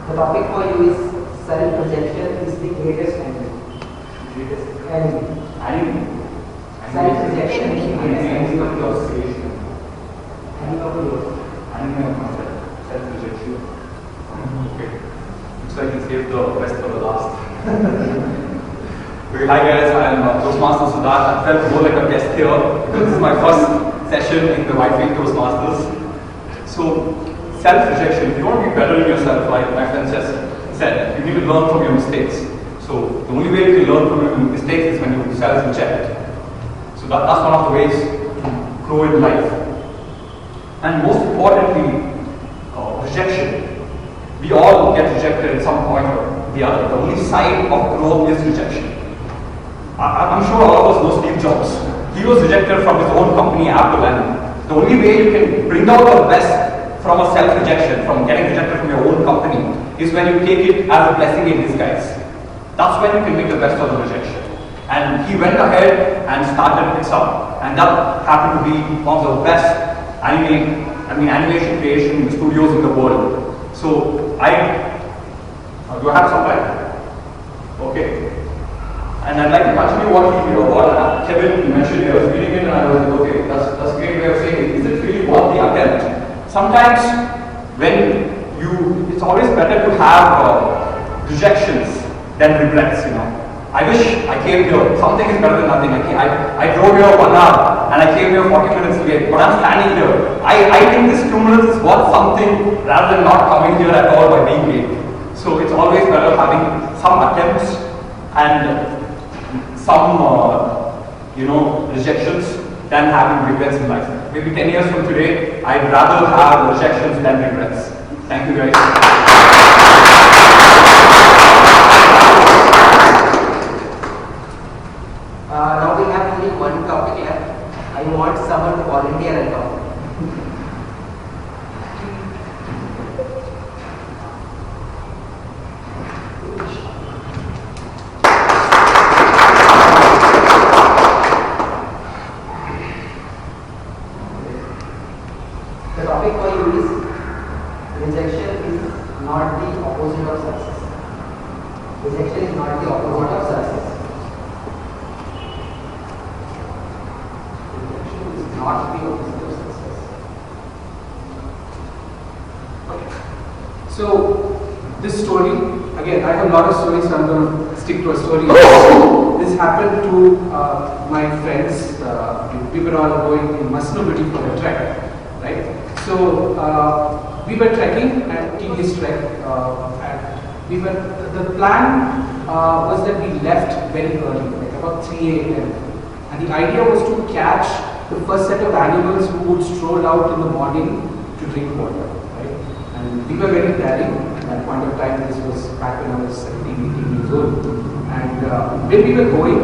H: The topic for you is self-rejection is the greatest enemy.
C: Greatest
H: Enemy.
C: enemy.
H: Self-rejection is the greatest
C: Enemy
H: enemy.
C: of your creation.
H: Enemy of yours.
C: Enemy of concept. Self-rejection. Okay. Looks like you saved the best for the last. Okay, hi guys, I am Toastmasters Siddharth. I felt more like a guest here because this is my first session in the Whitefield Toastmasters. So, self-rejection. If you want to be better in yourself, like my friend said, you need to learn from your mistakes. So, the only way you can learn from your mistakes is when you self-reject. So, that's one of the ways to grow in life. And most importantly, rejection. We all get rejected at some point or the other. The only side of growth is rejection. I'm sure all of us know Steve Jobs. He was rejected from his own company, Apple, and the only way you can bring out the best from a self-rejection, from getting rejected from your own company, is when you take it as a blessing in disguise. That's when you can make the best of the rejection. And he went ahead and started Pixar, and that happened to be one of the best animation creation studios in the world. So do I have some time? Okay. And I'd like to continue what Kevin mentioned here. I was reading it and I was like, okay, that's a great way of saying it. Is it really worth the attempt? Sometimes it's always better to have rejections than regrets, I wish I came here. Something is better than nothing. I drove here 1 hour and I came here 40 minutes late, but I'm standing here. I think this 2 minutes is worth something rather than not coming here at all by being late. So it's always better having some attempts and some rejections than having regrets in life. Maybe 10 years from today, I'd rather have rejections than regrets. Thank you guys.
H: Now we have only one topic left. I want someone to volunteer and talk. The topic for you is rejection is not the opposite of success. Rejection is not the opposite of success. Rejection is not the opposite of success. Okay. So
J: this story, again, I have a lot of stories, so I'm going to stick to a story. This happened to my friends. We were all going in Masnubiti for a trek, right? So we were trekking at tedious trek, and the plan was that we left very early, like about 3 a.m. And the idea was to catch the first set of animals who would stroll out in the morning to drink water, right? And we were very daring. At that point of time, this was back when I was 17, 18 years old. And when we were going,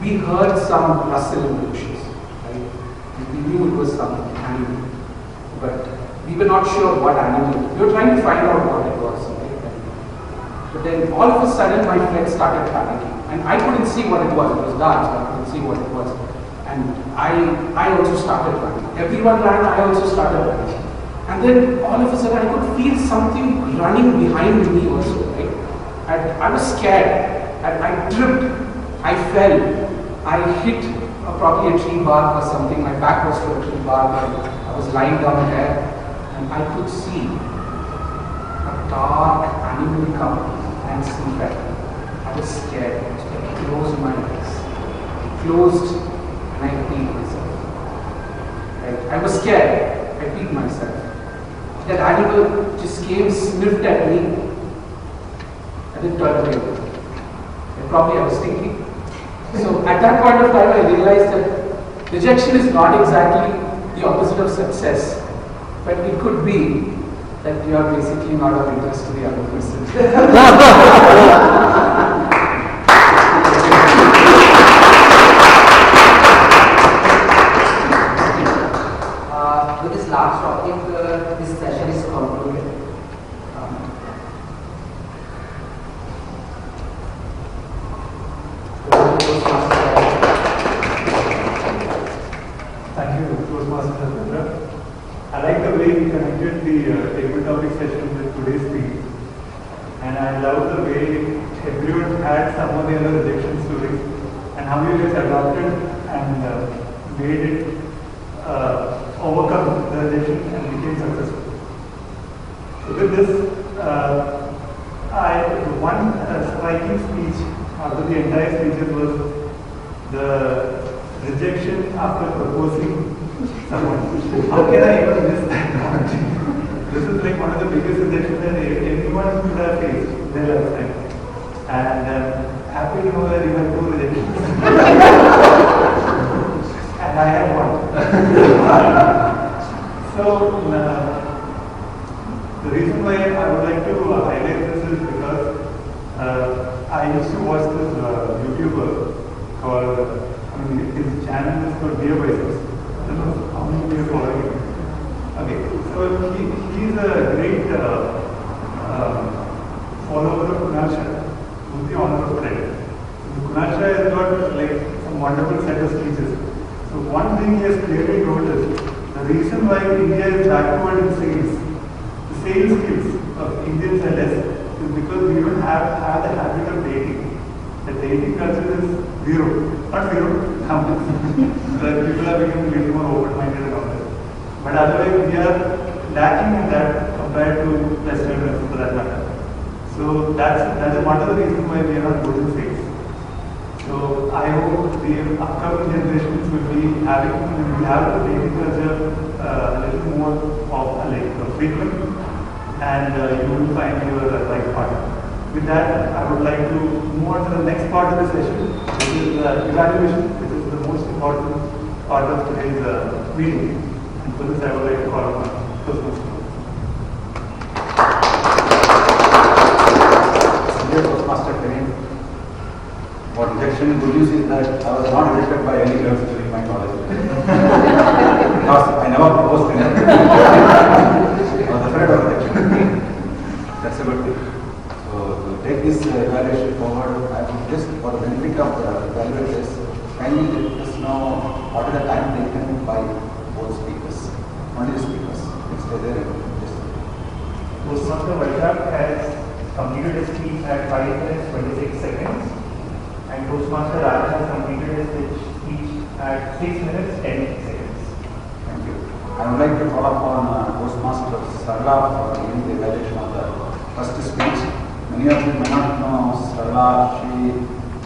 J: we heard some rustle in the bushes, right? And we knew it was some animal, but we were not sure what animal. We were trying to find out what it was, right? But then all of a sudden, my friend started panicking. And I couldn't see what it was. It was dark, so I couldn't see what it was. And I also started running. Everyone ran, I also started running. And then all of a sudden I could feel something running behind me also, right? And I was scared. And I tripped. I fell. I hit probably a tree bark or something. My back was to a tree bark and I was lying down there. And I could see a dark animal come and sniff at me. I was scared. I closed my eyes. Closed and I peed myself. Right? I was scared. I peed myself. That animal just came, sniffed at me, and then turned away. And probably I was thinking. So at that point of time, I realized that rejection is not exactly the opposite of success, but it could be that you are basically not of interest to the other person.
M: With this last topic, this session is concluded.
E: Thank you, Toastmasters. I like the way you connected the table topic session with today's theme. And I love the way everyone had some of the other rejection stories and how you guys adapted and made it overcome the rejection and became successful. So with this, one striking speech out of the entire speeches was the rejection after proposing someone. How can I even miss that? This is like one of the biggest rejections that anyone could have faced in their lifetime. And happy to know that you have 2 rejections. And I have one. So, the reason why I would like to highlight this is because I used to watch this YouTuber called, his channel is called Beer Biceps. I don't know how many of you are following him. Okay, so he's a great follower of Kunal Shah, who's the owner of Reddit. So Kunal Shah has got like some wonderful set of speeches. So one thing he has clearly told is the reason why India is backward in sales, the sales skills of Indians are less, is because we don't have the habit of dating. The dating culture is zero, not zero, that people are becoming a little more open-minded and all that. But otherwise we are lacking in that compared to Westerners for that matter. So that's one of the reasons why we are not good in sales. So I hope the upcoming generations will be having, will have the dating culture a little more of frequent, and you will find your right partner. With that, I would like to move on to the next part of the session, which is evaluation, which is the most important part of today's meeting. And for this, I would like to call upon Toastmasters.
F: Dear Toastmaster training, what rejection good news is that I was not rejected by any girls during my college. Because I never proposed to them. I was afraid of rejection. That's a good thing. So to take this evaluation forward, I would just, for the benefit of the evaluators, kindly let us know what is the time taken by both speakers, only the speakers. Let's stay there and just.
E: Toastmaster Whitefield has completed his speech at 5 minutes 26 seconds, and Toastmaster Rajan has completed his speech at 6 minutes 10 seconds.
F: Thank you. I would like to call upon Toastmaster Sarla for giving the evaluation of the first speech. Many of you may not know Sarla. She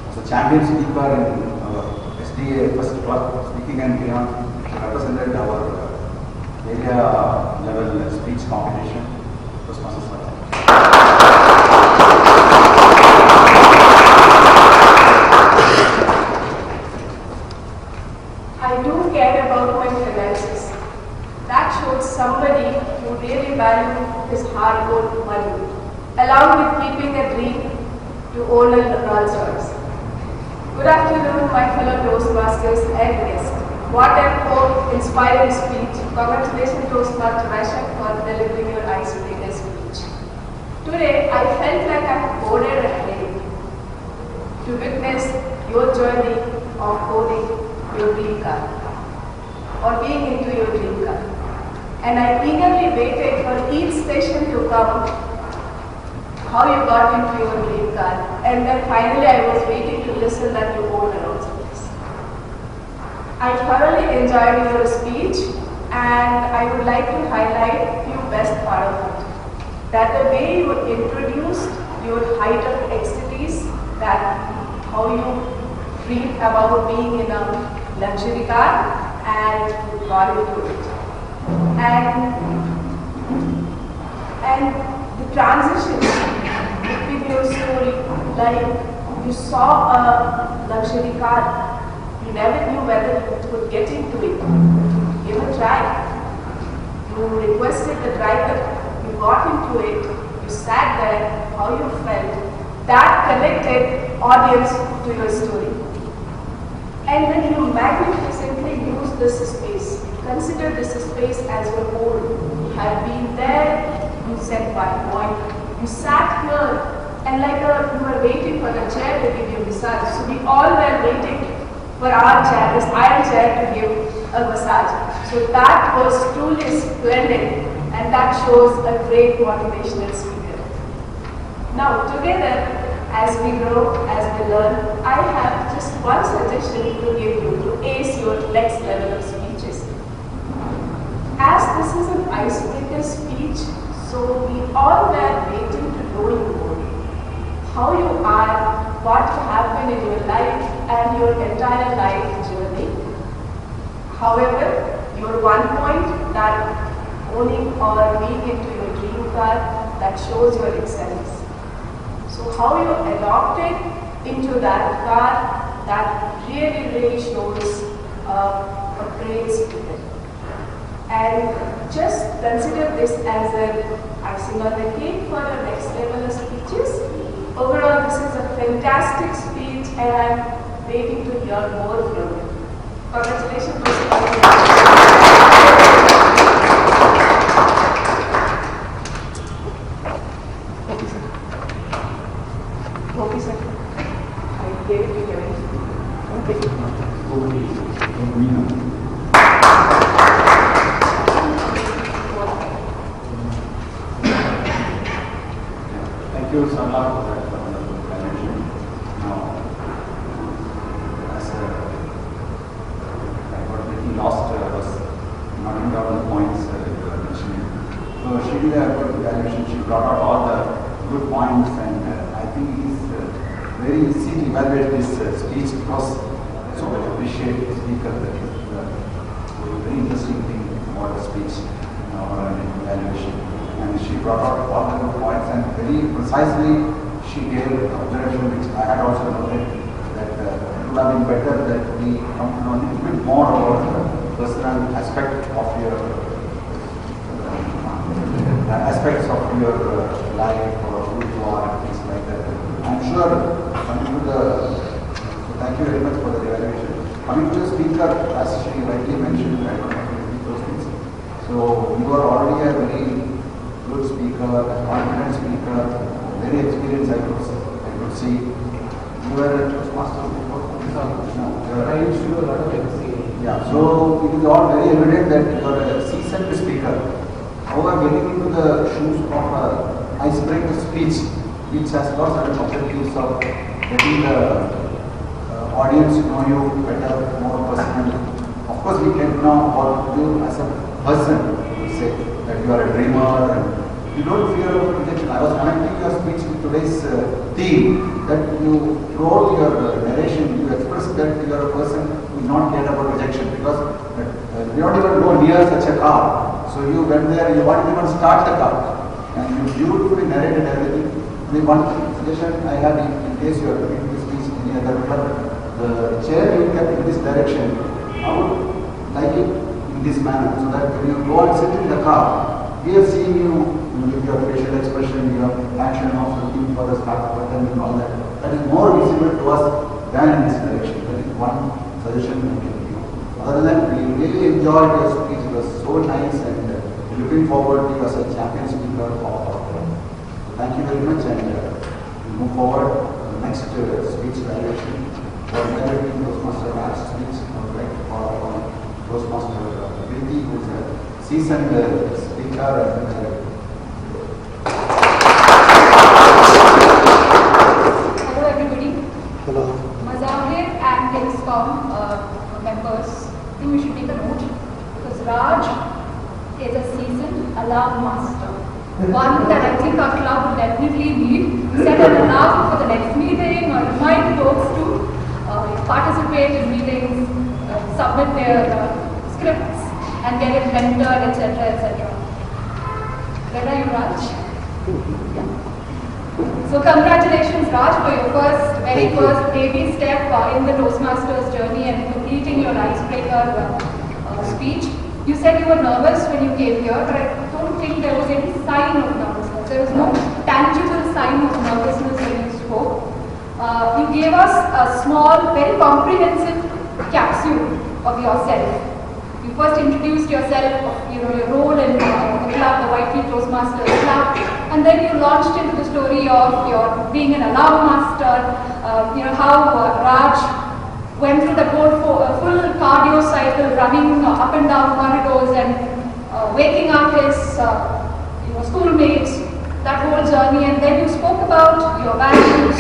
F: was a champion speaker in our SDA first club, speaking and beyond. She represented our area level speech competition. Toastmasters.
I: I do care about my finances. That shows somebody who really values his hard-earned money, along with keeping a dream to own a Rolls Royce. Good afternoon, my fellow Toastmasters and guests. What an inspiring speech. Congratulations, Toastmaster Rejection, for delivering your icebreaker speech. Today, I felt like I boarded a plane to witness your journey of owning your dream car or being into your dream car. And I eagerly waited for each station to come, how you got into your dream car. And then finally I was waiting to listen that you own a Rolls Royce. I thoroughly enjoyed your speech and I would like to highlight few best part of it. That the way you introduced your height of ecstasies, that how you dreamed about being in a luxury car and got into it. And the transition between your story, like you saw a luxury car, you never knew whether you could get into it. Give a try. You requested the driver, you got into it, you sat there, how you felt. That connected audience to your story. And then you magnificently use this space. Consider this space as your own. You have been there, you said one point. You sat here and like you were waiting for the chair to give you massage. So we all were waiting for our chair, this iron chair to give a massage. So that was truly splendid and that shows a great motivational speaker. Now together, as we grow, as we learn, I have just one suggestion to give you to ace your next level of speeches. As this is an icebreaker speech, so we all were waiting to know you more. How you are, what happened in your life and your entire life journey. However, your one point that owning or being into your dream car, that shows your excellence. So how you adopted into that car, that really shows a great spirit. And just consider this as an icing on the cake for your next level of speeches. Overall, this is a fantastic speech and I'm waiting to hear more from you. Congratulations, Mr. Okay, sir. I gave it to you.
F: Thank you, Sarla, for that wonderful explanation. Now, as I got little lost, I was noting down the points you were mentioning. So she did a good evaluation. She brought out all the good points, and I think it is very easy to evaluate this speech because so much appreciate the speaker. That is very interesting thing about the speech or an evaluation. And she brought out all the good points and very precisely she gave observation which I had also noted that it would have been better that we come to know a little bit more about the personal aspect of your aspects of your life or who you are and things like that. I'm sure coming to the thank you very much for the evaluation. Coming to the speaker, as she rightly mentioned, I don't have to repeat those things. So you are already a very good speaker, a confident speaker, very experienced, I could see. You were a Toastmaster before? No.
L: I used to do a lot of MC.
F: Yeah, so it is all very evident that you are a seasoned speaker. However, getting into the shoes of an icebreaker speech, which has got certain objectives of getting the audience to know you better, more personally. Of course, we can know about you as a person. We say that you are a dreamer and you don't fear of rejection. I was connecting your speech with today's theme, that you throughout your narration, you express that you are a person who is not cared about rejection, because you don't even go near such a car. So you went there, you wanted to even start the car, and you beautifully narrated everything. The one suggestion I have, in case you are going to speech in any other club, the chair you kept in this direction, I would like it in this manner, so that when you go and sit in the car, we are seeing you with your facial expression, your action of looking for the start button and all that. That is more visible to us than in this direction. That is one suggestion we can give. Other than that, we really enjoyed your speech. It was so nice, and looking forward to you as a champion speaker of our club. Thank you very much, and we move forward to the next speech evaluation. For evaluating Toastmaster last speech, for Toastmaster Vinti, who is a seasoned speaker and
K: Hello everybody.
L: Hello.
K: Mazahir and Telescom members, I think we should take a note, because Raj is a seasoned alarm master. One that I think our club will definitely need. Set an alarm for the next meeting, or remind folks to participate in meetings, submit their scripts and get it mentored, etc., etc. Where are you, Raj? Yeah. So congratulations, Raj, for your very first baby step in the Toastmasters journey and completing your icebreaker speech. You said you were nervous when you came here, but I don't think there was any sign of nervousness. There was no tangible sign of nervousness when you spoke. You gave us a small, very comprehensive capsule of yourself. You first introduced yourself, your role in the club, the Whitefield Toastmasters club, and then you launched into the story of your being an alarm master. How Raj went through the full cardio cycle, running up and down corridors and waking up his schoolmates, that whole journey. And then you spoke about your values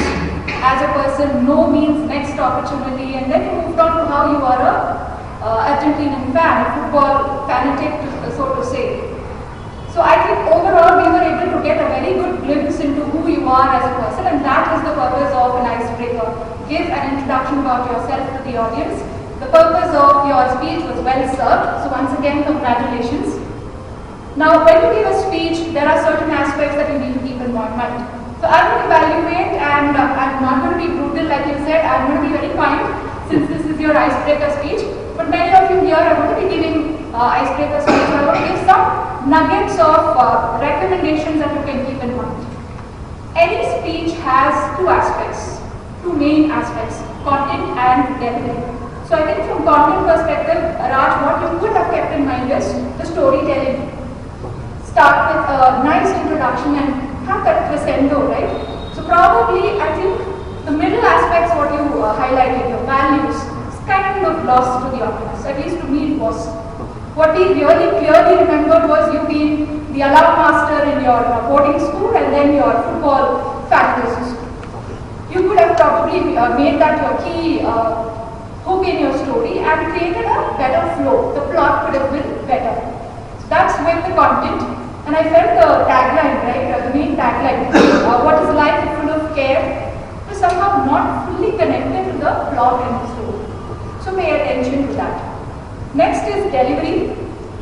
K: as a person, no means next opportunity, and then you moved on to how you are a Argentinian fan, a football fanatic, so to say. So I think overall we were able to get a very good glimpse into who you are as a person, and that is the purpose of an icebreaker. Give an introduction about yourself to the audience. The purpose of your speech was well served, so once again congratulations. Now when you give a speech, there are certain aspects that you need to keep in mind. So I'm going to evaluate, and I'm not going to be brutal like you said, I'm going to be very kind since this is your icebreaker speech. But many of you here are going to be giving icebreaker speech. So I want to give some nuggets of recommendations that you can keep in mind. Any speech has two aspects, two main aspects, content and delivery. So I think from content perspective, Raj, what you could have kept in mind is the storytelling. Start with a nice introduction and have that crescendo, right? So probably I think the middle aspects, what you highlighted, your values, kind of lost to the audience, at least to me it was. What we really clearly remembered was you being the alarm master in your boarding school and then your football fantasy school. You could have probably made that your key hook in your story and created a better flow. The plot could have been better. So that's with the content. And I felt the tagline, right, the main tagline, what is life full of care, was somehow not fully connected to the plot and the story. So pay attention to that. Next is delivery.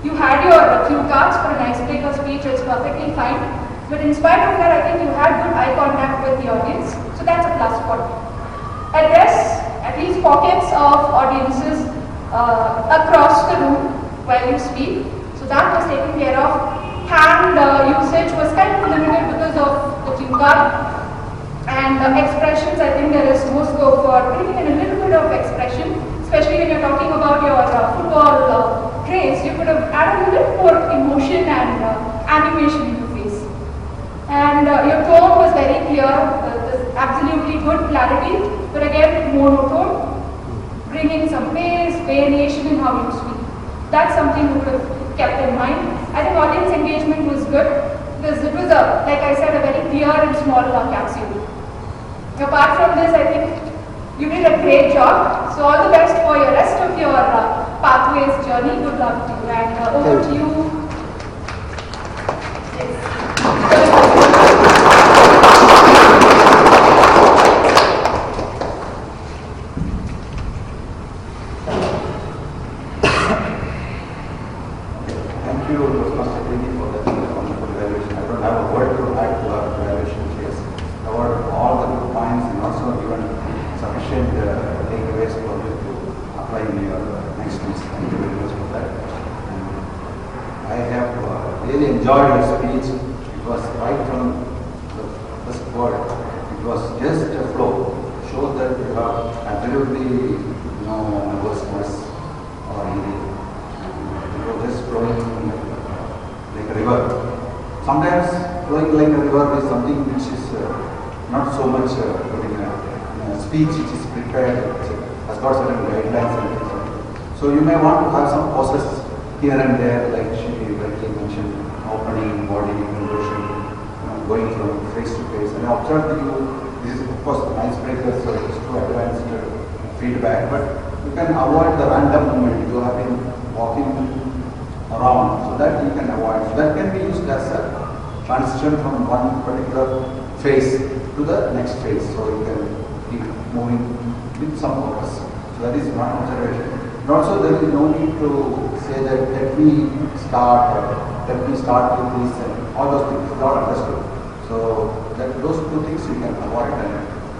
K: You had your cue cards for an icebreaker speech, it's perfectly fine. But in spite of that, I think you had good eye contact with the audience. So that's a plus point. Address at least pockets of audiences across the room while you speak. So that was taken care of. Hand usage was kind of limited because of the cue card. And expressions, I think there is no scope for bringing in a little bit of expression. Especially when you're talking about your football craze, you could have added a little more emotion and animation into face. And your tone was very clear, absolutely good clarity, but again monotone, bringing some pace, variation in how you speak. That's something you could have kept in mind. I think audience engagement was good because it was like I said, a very clear and small capsule. Apart from this, I think you did a great job. So all the best for your rest of your pathways journey. Good luck to you. And over to you. Yes.
F: sufficient takeaways for you to apply in your next month. Thank you very much for that. And I have really enjoyed your speech. It was right from the first word. It was just a flow. Shows that you have absolutely no nervousness or anything. You were just flowing like a river. Sometimes flowing like a river is something which is not so much in a speech which is prepared, which has got certain guidelines and things. So you may want to have some pauses here and there, like she rightly mentioned, opening body, introduction, going from face to face. And I observed that this is of course an icebreaker, so it's too advanced feedback, but you can avoid the random movement. You have been walking around, so that you can avoid. So that can be used as a transition from one particular phase to the next phase. So you can keep moving with some purpose. So that is one observation. And also there is no need to say that let me start with this and all those things. It's not understood. So that those two things you can avoid, and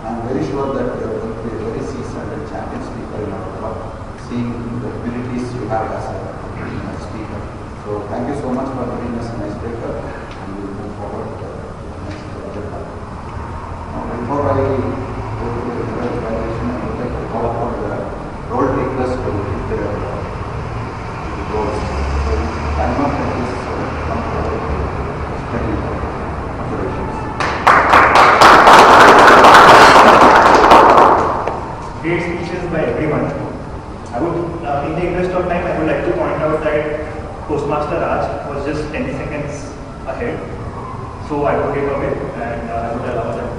F: I am very sure that you are going to be a very seasoned and champion speaker in our club, seeing the abilities you have as a speaker. So thank you so much for giving us an icebreaker, and we will move forward to the next agenda. Now, before I go to the evaluation, I would like to call upon the role takers to hit the roles. So I am not at this come forward to explain observations.
G: Great speeches by everyone. I would, in the interest of time, I would like to point out that Toastmaster Raj was just 10 seconds ahead. So I would give away and I would allow that.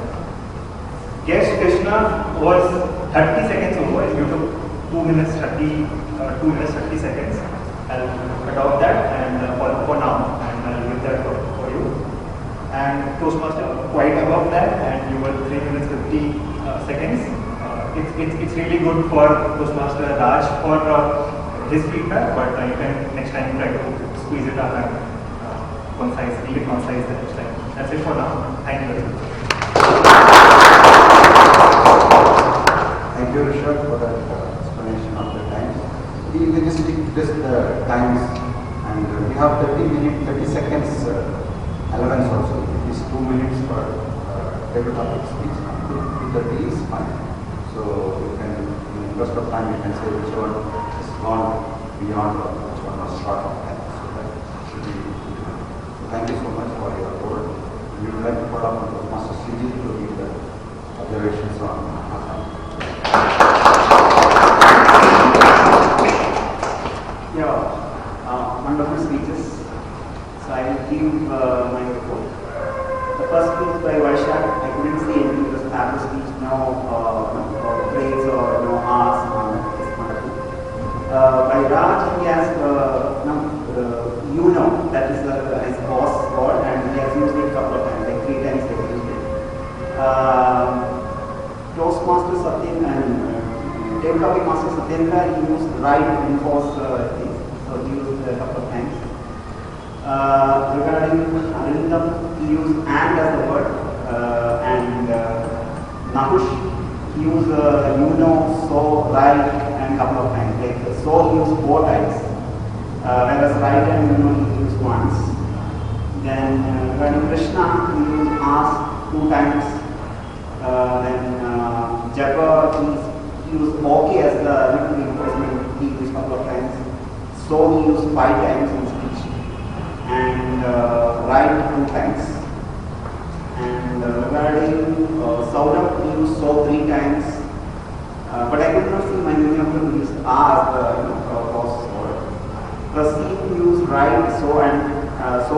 G: Guest Krishna was 30 seconds over. You took 2 minutes 30 seconds. I'll adopt that and for now, and I'll give that for you. And Toastmaster quite above that, and you were 3 minutes 50 seconds. It's really good for Toastmaster Raj for his feedback, but you can next time try to squeeze it up and keep it concise the next time. That's it for now. Thank you very much.
F: Thank you, Rishabh, for that explanation of the times. We will just stick this times, and we have 30 seconds allowance also. It is 2 minutes for table topic speech. 30 is fine. So you can, in the interest of time, you can say which one has gone beyond or which one was short of time. So that should be good. So thank you so much for your word. We would like to call up on Master Srijit to give the observations on
H: wonderful speeches. So I will give my report. The first speech by Vaishak, I couldn't see anything because of the speech, no praise or no ask. It's wonderful. By Raj, he has that is his boss word, and he has used it a couple of times, like 3 times they have used it. Toastmaster Satyen and table topic master Satyendra, he used right reinforce things, so he used a couple of times. Regarding Arindam, he used and as the word, and Nahush, he used so, right, and a couple of times. Like so, he used 4 times, whereas right and he used once. Then regarding Krishna, he used ask 2 times. Then Jabba, he used okay as the little reinforcement, he used a couple of times. So, he used 5 times in speech. And right 2 times. And regarding Saurabh, he used so 3 times. But I could not see many of them used as the boss word. Praseed used right, so and 2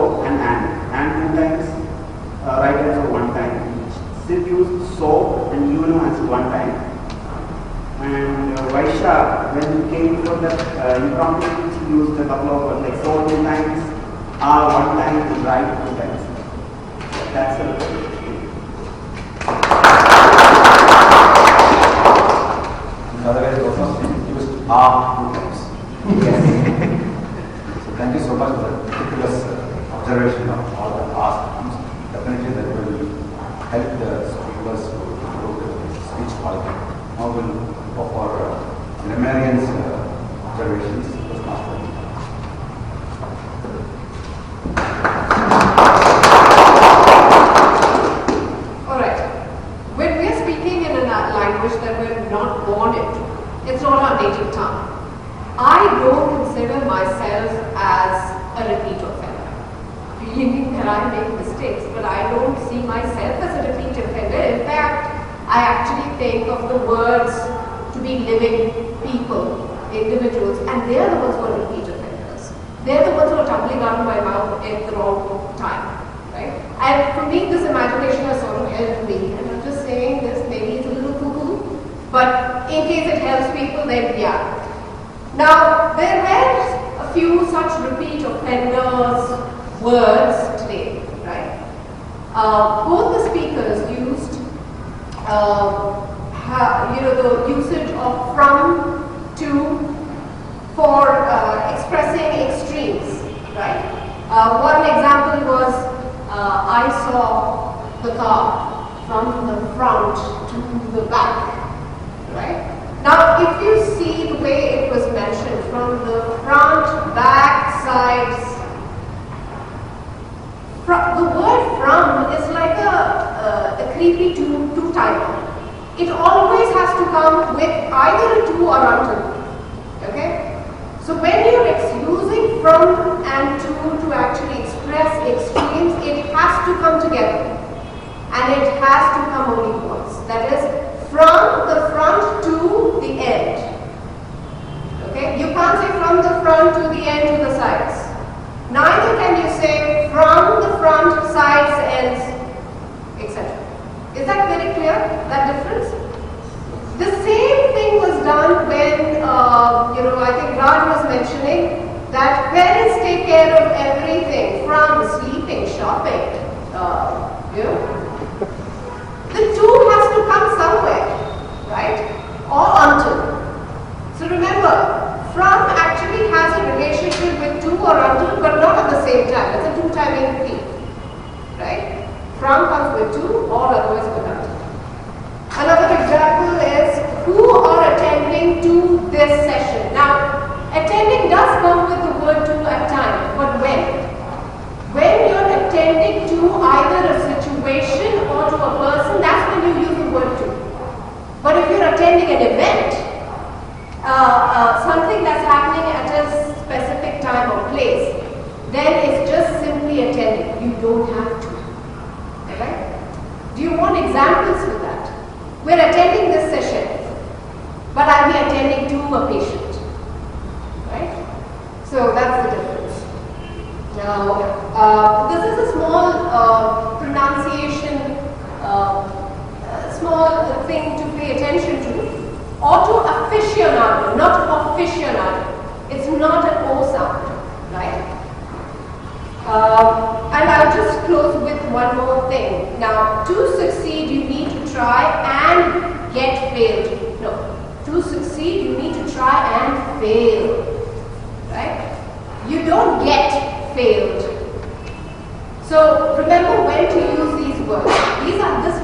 H: times. Right also 1 time each. Sid used so and as 1 time. And Vaishak, when he came for that impromptu speech, he used a couple of like so 2 times. 1 time is right 2 times. That's it.
F: Otherwise, also used 2 times. Yes. So thank you so much for that meticulous observation of all the past terms. Definitely that will help the speakers to improve the speech quality. now will go for grammarian's observations.
I: Alright, when we are speaking in a language that we're not born into, it's not our native tongue. I don't consider myself as a repeat offender. Meaning that I make mistakes, but I don't see myself as a repeat offender. In fact, I actually think of the words to be living people, individuals, and they're the ones who are repeat offenders. They're the ones who are tumbling out of my mouth at the wrong time. Right? And for me, this imagination has sort of helped me. And I'm just saying this, maybe it's a little cuckoo, but in case it helps people, then yeah. Now, there were a few such repeat offenders words today, right? Both the speakers used, the usage of from, to, for expressing extremes, right? One example was, I saw the car from the front to the back, right? Now, if you see the way it was mentioned, from the front, back, sides, the word from is like a creepy two-timer. It always has to come with either a to or until, okay? So when you're using from and to actually express extremes, it has to come together. And it has to come only once. That is, from the front to the end. Okay? You can't say from the front to the end to the sides. Neither can you say from the front, sides, ends, etc. Is that very clear, that difference? The same thing was done when, I think Raj was mentioning that parents take care of everything from sleeping, shopping, The to has to come somewhere, right? Or until. So remember, from actually has a relationship with to or until, but not at the same time. It's a two-timing repeat, right? From comes with to or otherwise with until. Another example is who are attending to this session. Now, attending does come with the word to at times, but when? When you're attending to either a situation or to a person, that's when you use the word to. But if you're attending an event, something that's happening at a specific time or place, then it's just simply attending. You don't have to. Alright? Do you want examples for that? We're attending this session, but I'll be attending to a patient. Right? So that's the difference. Now, this is a small pronunciation, small thing to pay attention to. Auto aficionado, not aficionado. It's not an O sound, right? And I'll just close with one more thing. Now, to succeed, you need to try and get failed. No, to succeed, you need to try and fail, right? You don't get failed. So remember when to use these words. This